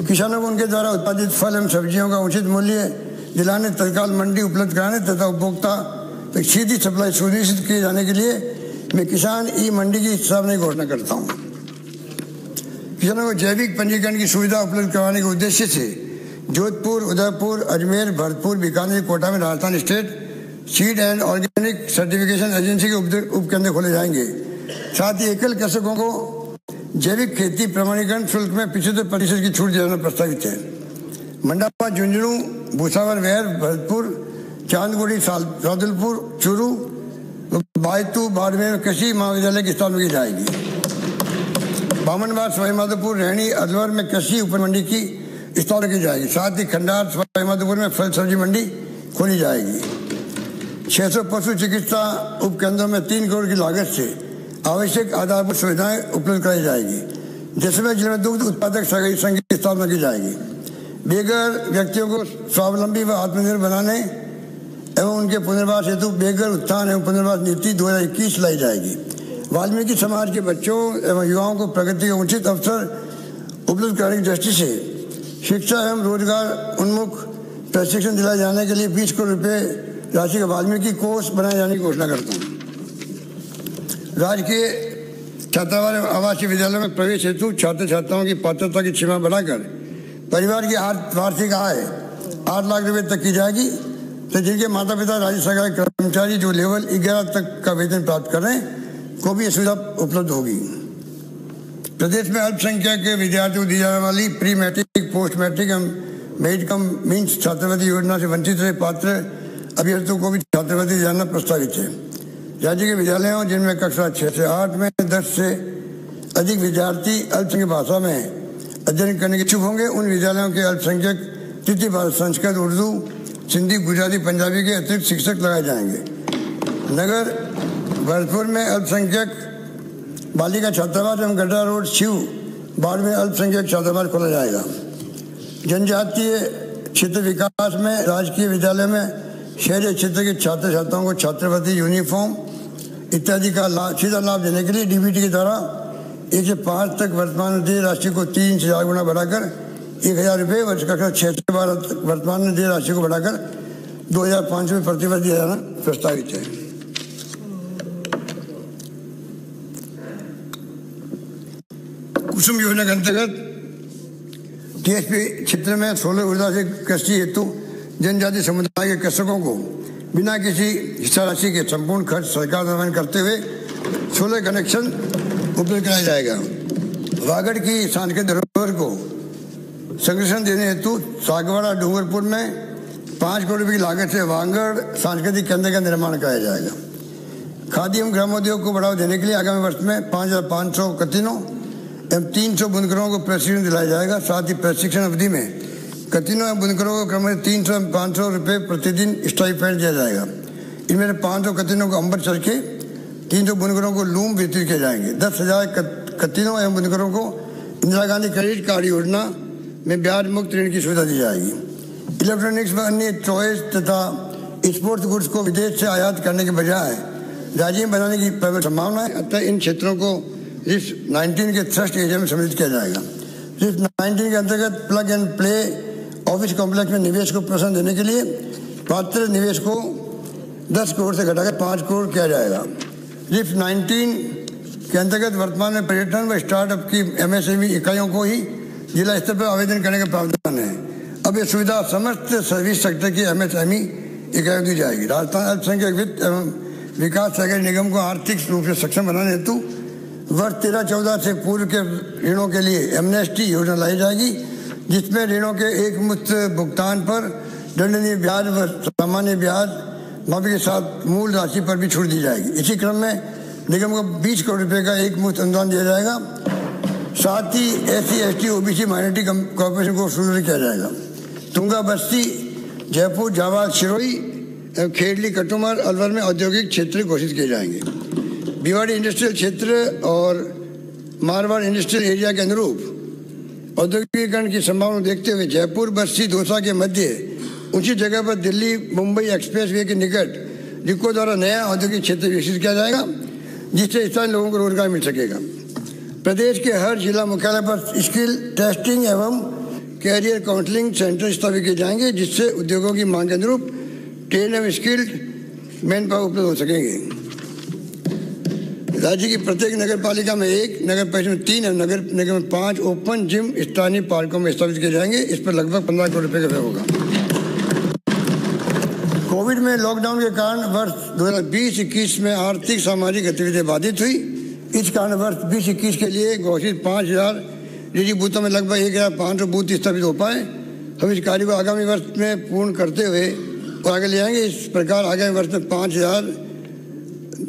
किसानों को उनके द्वारा उत्पादित फल एवं सब्जियों का उचित मूल्य दिलाने, तत्काल मंडी उपलब्ध कराने तथा उपभोक्ता तक सीधी सप्लाई सुनिश्चित किए जाने के लिए मैं किसान ई मंडी की स्थापना की घोषणा करता हूँ। किसानों को जैविक पंजीकरण की सुविधा उपलब्ध करवाने के उद्देश्य से जोधपुर, उदयपुर, अजमेर, भरतपुर, बीकानेर, कोटा में Rajasthan state seed and organic certification agency के उपकेंद्र खोले जाएंगे। साथ ही एकल कृषकों को जैविक खेती प्रमाणीकरण शुल्क में 75% की छूट देना प्रस्तावित है। मंडावा, झुंझुनू, भूसावर, वेर, भरतपुर, चांदगुड़ी, सादुलपुर, चूरू, बायतू, बाड़मेर कृषि महाविद्यालय की स्थापना की जाएगी। बामनवास, सवाईमाधोपुर, रहनी, अलवर में कृषि उप मंडी की स्थापना की जाएगी। साथ ही खंडार, सवाईमाधोपुर में फल सब्जी मंडी खोली जाएगी। 600 पशु चिकित्सा उपकेंद्रों में 3 करोड़ की लागत से आवश्यक आधारभूत सुविधाएं उपलब्ध कराई जाएगी। जैसलमेर जिले में दुग्ध उत्पादक सहकारी संघ की स्थापना की जाएगी। बेघर व्यक्तियों को स्वावलंबी व आत्मनिर्भर बनाने एवं उनके पुनर्वास हेतु बेघर उत्थान एवं पुनर्वास नीति 2021 लाई जाएगी। वाल्मीकि समाज के बच्चों एवं युवाओं को प्रगति का उचित अवसर उपलब्ध कराने की दृष्टि से शिक्षा एवं रोजगार उन्मुख प्रशिक्षण दिलाए जाने के लिए 20 करोड़ रुपए राशि का वाल्मीकि कोष बनाए जाने की घोषणा करता हूँ। राजकीय छात्रावास एवं आवासीय विद्यालयों में प्रवेश हेतु छात्र छात्राओं की पात्रता की सीमा बढ़ाकर परिवार की वार्षिक आय 8 लाख रुपए तक की जाएगी। तो जिनके माता पिता राज्य सरकार के कर्मचारी जो लेवल 11 तक का वेतन प्राप्त कर रहे हैं को भी यह सुविधा उपलब्ध होगी। प्रदेश में अल्पसंख्यक के विद्यार्थियों को दी जाने वाली प्री मैट्रिक, पोस्ट मैट्रिक एवं मेरिट कम मीन्स छात्रवृत्ति योजना से वंचित रहे पात्र अभ्यर्थियों को भी छात्रवृत्ति देना प्रस्तावित है। राज्य के विद्यालयों जिनमें कक्षा 6 से 8 में 10 से अधिक विद्यार्थी अल्पसंख्यक भाषा में अध्ययन करने के इच्छुक होंगे, उन विद्यालयों के अल्पसंख्यक तृतीय भाषा संस्कृत, उर्दू, सिंधी, गुजराती, पंजाबी के अतिरिक्त शिक्षक लगाए जाएंगे। नगर भरतपुर में अल्पसंख्यक बालिका छात्रावास एवं गड्ढा रोड शिव बाढ़ में अल्पसंख्यक छात्रावास खोला जाएगा। जनजातीय क्षेत्र विकास में राजकीय विद्यालय में शहरी क्षेत्र के छात्र छात्राओं को छात्रवृत्ति, यूनिफॉर्म इत्यादि का सीधा लाभ देने के लिए डीबीटी के द्वारा 1 से 5 तक वर्तमान देय राशि को 3 से 4 गुना बढ़ाकर 1000 रुपये, वर्ष कक्षा 6 से 12 तक वर्तमान देय राशि को बढ़ाकर 2500 रुपये प्रतिवर्ष दिया जाना प्रस्तावित है। कुसुम योजना के अंतर्गत टीएसपी क्षेत्र में सोलर ऊर्जा से कृषि हेतु जनजाति समुदाय के कृषकों को बिना किसी हिस्सा राशि के संपूर्ण खर्च सरकार द्वारा करते हुए सोलर कनेक्शन उपलब्ध कराया जाएगा। वागड़ की सांस्कृतिक धरोहर को संरक्षण देने हेतु सागवाड़ा, डूंगरपुर में 5 करोड़ रुपये की लागत से वागड़ सांस्कृतिक केंद्र का निर्माण कराया जाएगा। खादी एवं ग्रामोद्योग को बढ़ावा देने के लिए आगामी वर्ष में 5500 कत्तिनों एवं 300 बुनकरों को प्रशिक्षण दिलाया जाएगा। साथ ही प्रशिक्षण अवधि में कत्तिनों एवं बुनकरों को क्रमशः 300 एवं 500 रुपये प्रतिदिन स्टाइपेंड दिया जाएगा। इनमें 500 कत्तिनों को अंबर चरखे, 300 बुनकरों को लूम वितरित किए जाएंगे। 10,000 कत्तिनों एवं बुनकरों को इंदिरा गांधी क्रेडिट कार्ड योजना में ब्याज मुक्त ऋण की सुविधा दी जाएगी। इलेक्ट्रॉनिक्स व अन्य टॉयज तथा स्पोर्ट्स गुड्स को विदेश से आयात करने के बजाय राज्य में बनाने की संभावना है। अतः इन क्षेत्रों को RISP 19 के थ्रस्ट एरिया में सम्मिलित किया जाएगा। RISP 19 के अंतर्गत plug and play office complex में निवेश को प्रोत्साहन देने के लिए पात्र निवेश को 10 करोड़ से घटाकर 5 करोड़ किया जाएगा। RISP 19 के अंतर्गत वर्तमान में पर्यटन व स्टार्टअप की MSME इकाइयों को ही जिला स्तर पर आवेदन करने का प्रावधान है। अब यह सुविधा समस्त सर्विस सेक्टर की MSME इकाइयों दी जाएगी। राजस्थान अल्पसंख्यक वित्त एवं विकास सहकारी निगम को आर्थिक रूप से सक्षम बनाने हेतु वर्ष 13-14 से पूर्व के ऋणों के लिए एमनेस्टी योजना लाई जाएगी, जिसमें ऋणों के एक मुश्त भुगतान पर दंडनीय ब्याज व सामान्य ब्याज माफी के साथ मूल राशि पर भी छूट दी जाएगी। इसी क्रम में निगम को 20 करोड़ रुपए का एक मुश्त अनुदान दिया जाएगा। साथ ही SC, ST, OBC minority corporation को सुदृढ़ किया जाएगा। तुंगा बस्ती, जयपुर, जावाल, सिरोही, खेड़ली, कटुमर, अलवर में औद्योगिक क्षेत्र घोषित किए जाएंगे। भिवाड़ी इंडस्ट्रियल क्षेत्र और मारवाड़ इंडस्ट्रियल एरिया के अनुरूप औद्योगिकीकरण की संभावना देखते हुए जयपुर, बस्ती, दौसा के मध्य ऊंची जगह पर दिल्ली मुंबई एक्सप्रेस वे के निकट जिको द्वारा नया औद्योगिक क्षेत्र विकसित किया जाएगा, जिससे स्थानीय लोगों को रोजगार मिल सकेगा। प्रदेश के हर जिला मुख्यालय पर स्किल टेस्टिंग एवं कैरियर काउंसलिंग सेंटर स्थापित किए जाएंगे जिससे उद्योगों की मांग के अनुरूप ट्रेन एवं स्किल्ड मैन पावर उपलब्ध हो सकेंगे। राज्य की प्रत्येक नगर पालिका में 1, नगर परिषद में 3 और नगर निगम में 5 ओपन जिम स्थानीय पार्कों में स्थापित किए जाएंगे। इस पर लगभग 15 करोड़ रुपये का व्यय होगा। कोविड में लॉकडाउन के कारण वर्ष 2020-21 में आर्थिक सामाजिक गतिविधियां बाधित हुई। इस कारण वर्ष 2021 के लिए घोषित 5000 निजी बूथों में लगभग 1500 बूथ स्थापित हो पाए। हम इस कार्य को आगामी वर्ष में पूर्ण करते हुए और आगे ले आएंगे। इस प्रकार आगामी वर्ष में 5000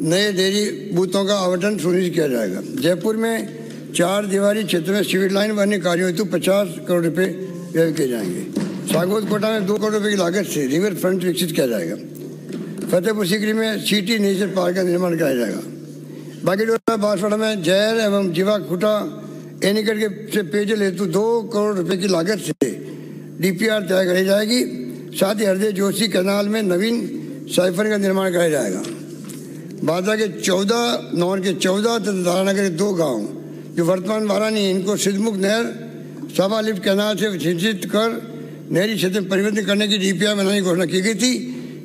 नए डेयरी बूथों का आवंटन सुनिश्चित किया जाएगा। जयपुर में 4 दीवारी क्षेत्र में सिविल लाइन व अन्य कार्यों हेतु 50 करोड़ रुपये व्यय किए जाएंगे। सागौद कोटा में 2 करोड़ रुपये की लागत से रिवर फ्रंट विकसित किया जाएगा। फतेहपुर सीकरी में सिटी नेचर पार्क का निर्माण कराया जाएगा। बागीडोरा बांसवाड़ा में जैर एवं जीवा खुटा एनीकट के से पेयजल हेतु 2 करोड़ रुपये की लागत से DPR तैयार कराई जाएगी। साथ ही हृदय जोशी कैनाल में नवीन साइफर का निर्माण कराया जाएगा। बांदा के 14, नौर के 14 तथा धारानगर के 2 गांव जो वर्तमान वारानी है, इनको सिद्धमुख नहर सभा लिफ्ट कैनाल से सिंचित कर नहरी क्षेत्र में परिवर्तित करने की DPR बनाने की घोषणा की गई थी।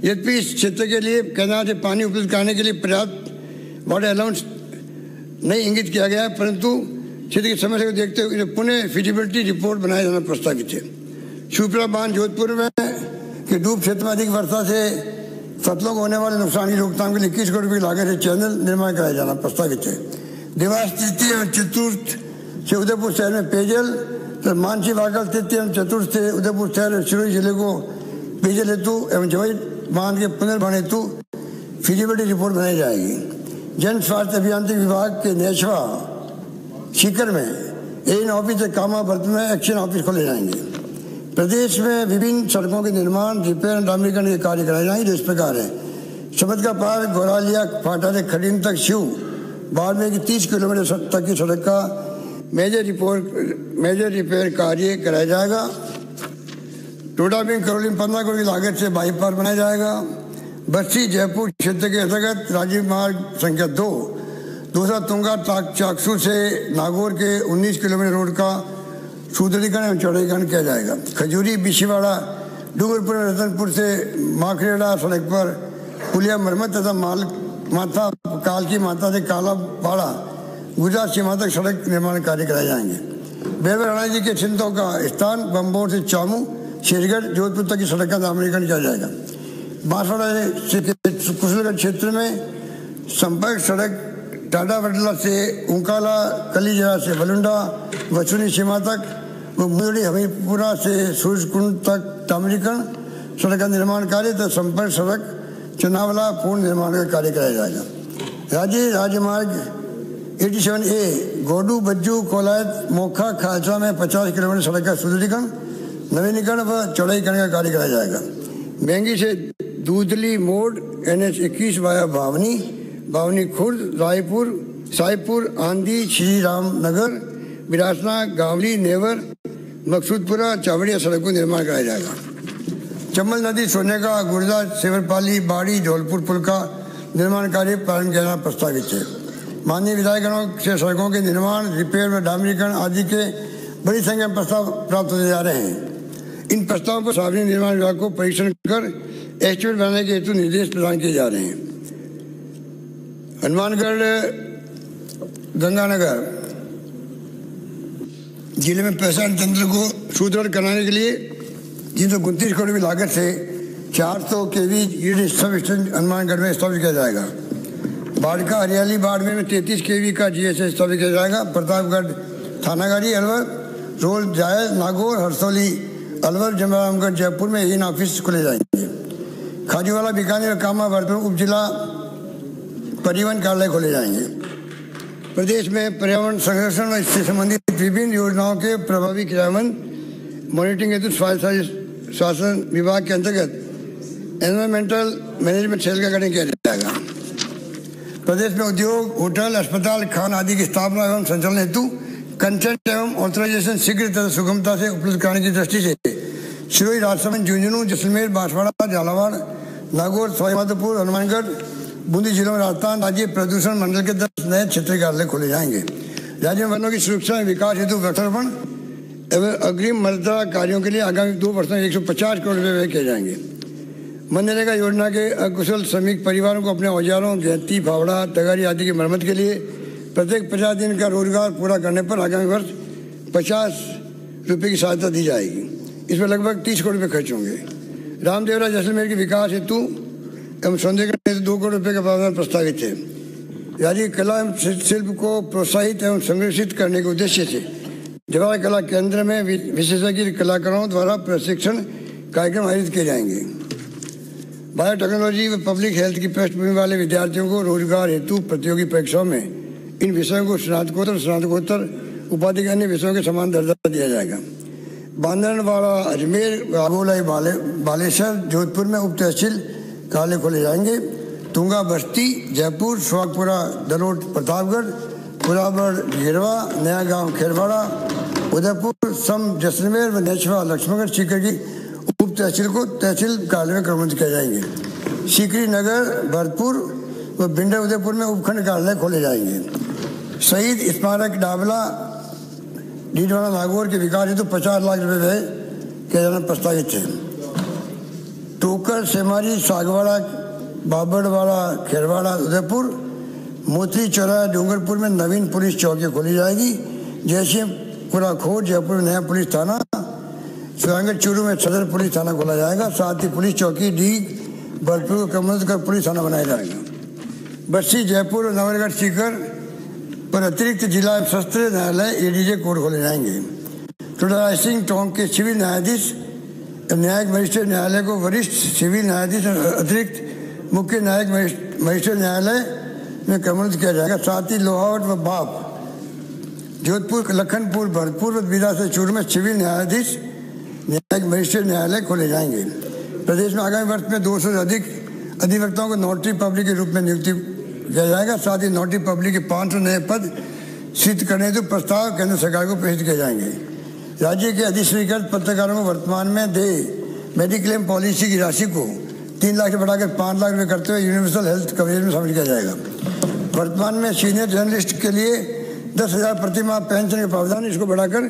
यद्यपि इस क्षेत्र के लिए कैनाल से पानी उपलब्ध कराने के लिए पर्याप्त वाटर अलाउंस नहीं इंगित किया गया है, परंतु क्षेत्र की समस्या को देखते हुए पुनः फिजिबिलिटी रिपोर्ट बनाया जाना प्रस्तावित है। शिवपुरा बांध जोधपुर में के डूब क्षेत्र में अधिक वर्षा से फसलों को होने वाले नुकसान की रोकथाम के लिए 21 करोड़ रुपये की लागत से चैनल निर्माण कराया जाना प्रस्तावित है। देवास तृतीय और चतुर्थ से उदयपुर शहर में पेयजल तो मानसी वागल तृतीय एवं चतुर्थ से उदयपुर शहर और सिरोही जिले को पेयजल हेतु एवं जवाई बांध के पुनर्भरण हेतु फिजिबिलिटी रिपोर्ट बनाई जाएगी। जन स्वास्थ्य अभियांत्रिकी विभाग के नेशवा सीकर में एन ऑफिस कामा बर्थ में एक्शन ऑफिस खोले जाएंगे। प्रदेश में विभिन्न सड़कों के निर्माण, रिपेयर और डामरीकरण के कार्य कराए जाएंगे जो इस प्रकार है। सबद का पार गोरालिया फाटा से खडीम तक शिव बाड़मेर की 30 किलोमीटर तक की सड़क का मेजर रिपेयर कार्य कराया जाएगा। टोडाबिंग करौली में 15 करोड़ की लागत से बाईपास बनाया जाएगा। बस्ती जयपुर क्षेत्र के अंतर्गत राजीव मार्ग संख्या 2 दूसरा तुंगा चाकसू से नागौर के 19 किलोमीटर रोड का सुदृढ़ीकरण एवं चौड़ीकरण किया जाएगा। खजूरी बिशीवाड़ा डूंगरपुर रतनपुर से माखरेड़ा सड़क पर पुलिया मरम्मत तथा माता काल की माता से काला पाड़ा गुजरात सीमा तक सड़क निर्माण कार्य कराए जाएंगे। बेवर राणा जी के चिंतों का स्थान बम्बोर से चामू शेरगढ़ जोधपुर तक की सड़क का डामरीकरण किया जाएगा। बांसवाड़ा कुशलगढ़ क्षेत्र में संपर्क सड़क टाडा वडला से उंकाला कलीजरा से बलुंडा वचुनी सीमा तक व मुरड़ी हमीरपुरा से सूरजकुंड तक डामरीकरण सड़क का निर्माण कार्य तथा संपर्क सड़क चनावला पूर्ण निर्माण का कार्य कराया जाएगा। राज्य राजमार्ग 87A गोडू बज्जू कोलायत मोखा खालसा में 50 किलोमीटर सड़क का सुदृढ़ीकरण नवीनीकरण व चौड़ाईकरण का कार्य कराया जाएगा। महंगी से दूधली मोड़ NH 21 वाया बावनी खुर्द रायपुर साईपुर आंधी श्री राम नगर बिरासना गावली नेवर मकसूदपुरा चावड़िया सड़क को निर्माण कराया जाएगा। चंबल नदी सोनेगा गुर्दा सेवरपाली बाड़ी धौलपुर पुल का निर्माण कार्य प्रारंभ किया जाना प्रस्तावित है। माननीय विधायकगणों से सड़कों के निर्माण रिपेयर व डामरीकरण आदि के बड़ी संख्या में प्रस्ताव प्राप्त होते जा रहे हैं। इन प्रस्तावों पर सार्वजनिक निर्माण विभाग को परीक्षण कर एस्टिमेट बनाने के हेतु निर्देश प्रदान किए जा रहे हैं। हनुमानगढ़ गंगानगर जिले में प्रशासन तंत्र को सुदृढ़ कराने के लिए 329 करोड़ की लागत से 400 kV grid sub station Hanumangarh में स्थापित किया जाएगा। बाड़का हरियाली बाड़मेर में 33 kV का GSS स्थापित किया जाएगा। प्रतापगढ़ थानागारी अलवर रोल जायल नागौर हरसौली अलवर जमरामगढ़ जयपुर में इन ऑफिस खोले जाएंगे। खाजीवाला बीकानेर कामा वर्धमान उप जिला परिवहन कार्यालय खोले जाएंगे। प्रदेश में पर्यावरण संरक्षण और इससे संबंधित विभिन्न योजनाओं के प्रभावी क्रियान्वयन मॉनिटरिंग हेतु स्वायत्त शासन विभाग के अंतर्गत एनवायरमेंटल मैनेजमेंट सेल का गठन किया जाएगा। प्रदेश में उद्योग होटल अस्पताल खान आदि की स्थापना एवं संचालन हेतु कंसेंट एवं ऑथराइजेशन शीघ्र तथा सुगमता से उपलब्ध कराने की दृष्टि से सिरोही राजसमंद झुंझुनू जैसलमेर बांसवाड़ा झालावाड़ नागौर सवाईमाधोपुर हनुमानगढ़ बूंदी जिलों में राजस्थान राज्य प्रदूषण मंडल के 10 नए क्षेत्रीय कार्यालय खोले जाएंगे। राज्य में वनों की सुरक्षा एवं विकास हेतु वृक्षारोपण एवं अग्रिम मर्यादा कार्यों के लिए आगामी 2 वर्षों में 150 करोड़ रुपये व्यय किए जाएंगे। मनरेगा योजना के अकुशल श्रमिक परिवारों को अपने औजारों, गहती, फावड़ा, तगारी आदि की मरम्मत के लिए प्रत्येक 50 दिन का रोजगार पूरा करने पर आगामी वर्ष 50 रुपये की सहायता दी जाएगी। इसमें लगभग 30 करोड़ रुपये खर्च होंगे। रामदेवरा जैसलमेर के विकास हेतु एवं सौंदर्यीकरण हेतु 2 करोड़ रुपये का प्रावधान प्रस्तावित है। राज्य कला एवं शिल्प को प्रोत्साहित एवं संरक्षित करने के उद्देश्य से जवाहर कला केंद्र में विशेषज्ञ कलाकारों द्वारा प्रशिक्षण कार्यक्रम आयोजित किए जाएंगे। बायोटेक्नोलॉजी व पब्लिक हेल्थ की पृष्ठभूमि वाले विद्यार्थियों को रोजगार हेतु प्रतियोगी परीक्षाओं में इन विषयों को स्नातकोत्तर उपाधि के अन्य विषयों के समान दर्जा दिया जाएगा। बांदरवाड़ा, अजमेर, बागोलाई, बालेश्वर, जोधपुर में उप तहसील कार्यालय खोले जाएंगे। तुंगा, बस्ती, जयपुर, सुहागपुरा, दलोट, प्रतापगढ़, पुराबड़, घेरवा, नया गांव, खेरवाड़ा, उदयपुर, सम, जैसलमेर व नेचवा, लक्ष्मणगढ़, सीकर की उप तहसील को तहसील कार्यालय में क्रमबद्ध किया जाएंगे। सीकरी नगर, भरतपुर व बिंडा, उदयपुर में उपखंड कार्यालय खोले जाएंगे। शहीद स्मारक डाबला, डीडवाड़ा, नागौर के विकास हेतु 50 लाख रुपये व्यय किया जाना प्रस्तावित है। टोकर, सेमारी, सागवाड़ा, बाबड़वाड़ा, खेरवाड़ा, उदयपुर, मोती चौराहा, डूंगरपुर में नवीन पुलिस चौकी खोली जाएगी। जैसे पूरा खोज, जयपुर में नया पुलिस थाना, सुरंगड़, चूरू में सदर पुलिस थाना खोला जाएगा। साथ ही पुलिस चौकी डीग, भरतपुर को क्रमबद्ध कर पुलिस थाना बनाया जाएगा। बस्सी, जयपुर और नवलगढ़, सीकर पर अतिरिक्त जिला सत्र न्यायालय एडीजे कोर्ट खोले जाएंगे। टोडा सिंह टोंक के सिविल न्यायाधीश न्यायिक मजिस्ट्रेट न्यायालय को वरिष्ठ सिविल न्यायाधीश और अतिरिक्त मुख्य न्यायिक मजिस्ट्रेट न्यायालय में क्रमबद्ध किया जाएगा। साथ ही लोहावट व बाप, जोधपुर, लखनपुर, भरतपुर व बीदा से चूरू में सिविल न्यायाधीश न्यायिक मजिस्ट्रेट न्यायालय खोले जाएंगे। प्रदेश में आगामी वर्ष में 200 से अधिक अधिवक्ताओं को नोटरी पब्लिक के रूप में नियुक्ति किया जाएगा। साथ ही नोटरी पब्लिक के 500 नए पद सिद्ध करने हेतु प्रस्ताव केंद्र सरकार को प्रेषित किए जाएंगे। राज्य के अधिस्वीकृत पत्रकारों को वर्तमान में मेडिक्लेम पॉलिसी की राशि को 3 लाख से बढ़ाकर 5 लाख रुपये करते हुए यूनिवर्सल हेल्थ कवरेज में शामिल किया जाएगा। वर्तमान में सीनियर जर्नलिस्ट के लिए 10,000 प्रतिमाह पेंशन के प्रावधान, इसको बढ़ाकर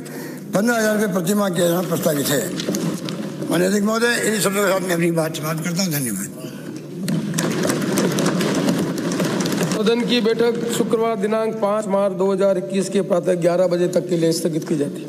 15,000 रुपये प्रतिमाह किया जाना प्रस्तावित है। माननीय अध्यक्ष महोदय, इन शब्दों के साथ मैं अपनी बात समाप्त करता हूँ। धन्यवाद। सदन की बैठक शुक्रवार दिनांक 5 मार्च 2021 के प्रातः 11 बजे तक के लिए स्थगित की जाती है।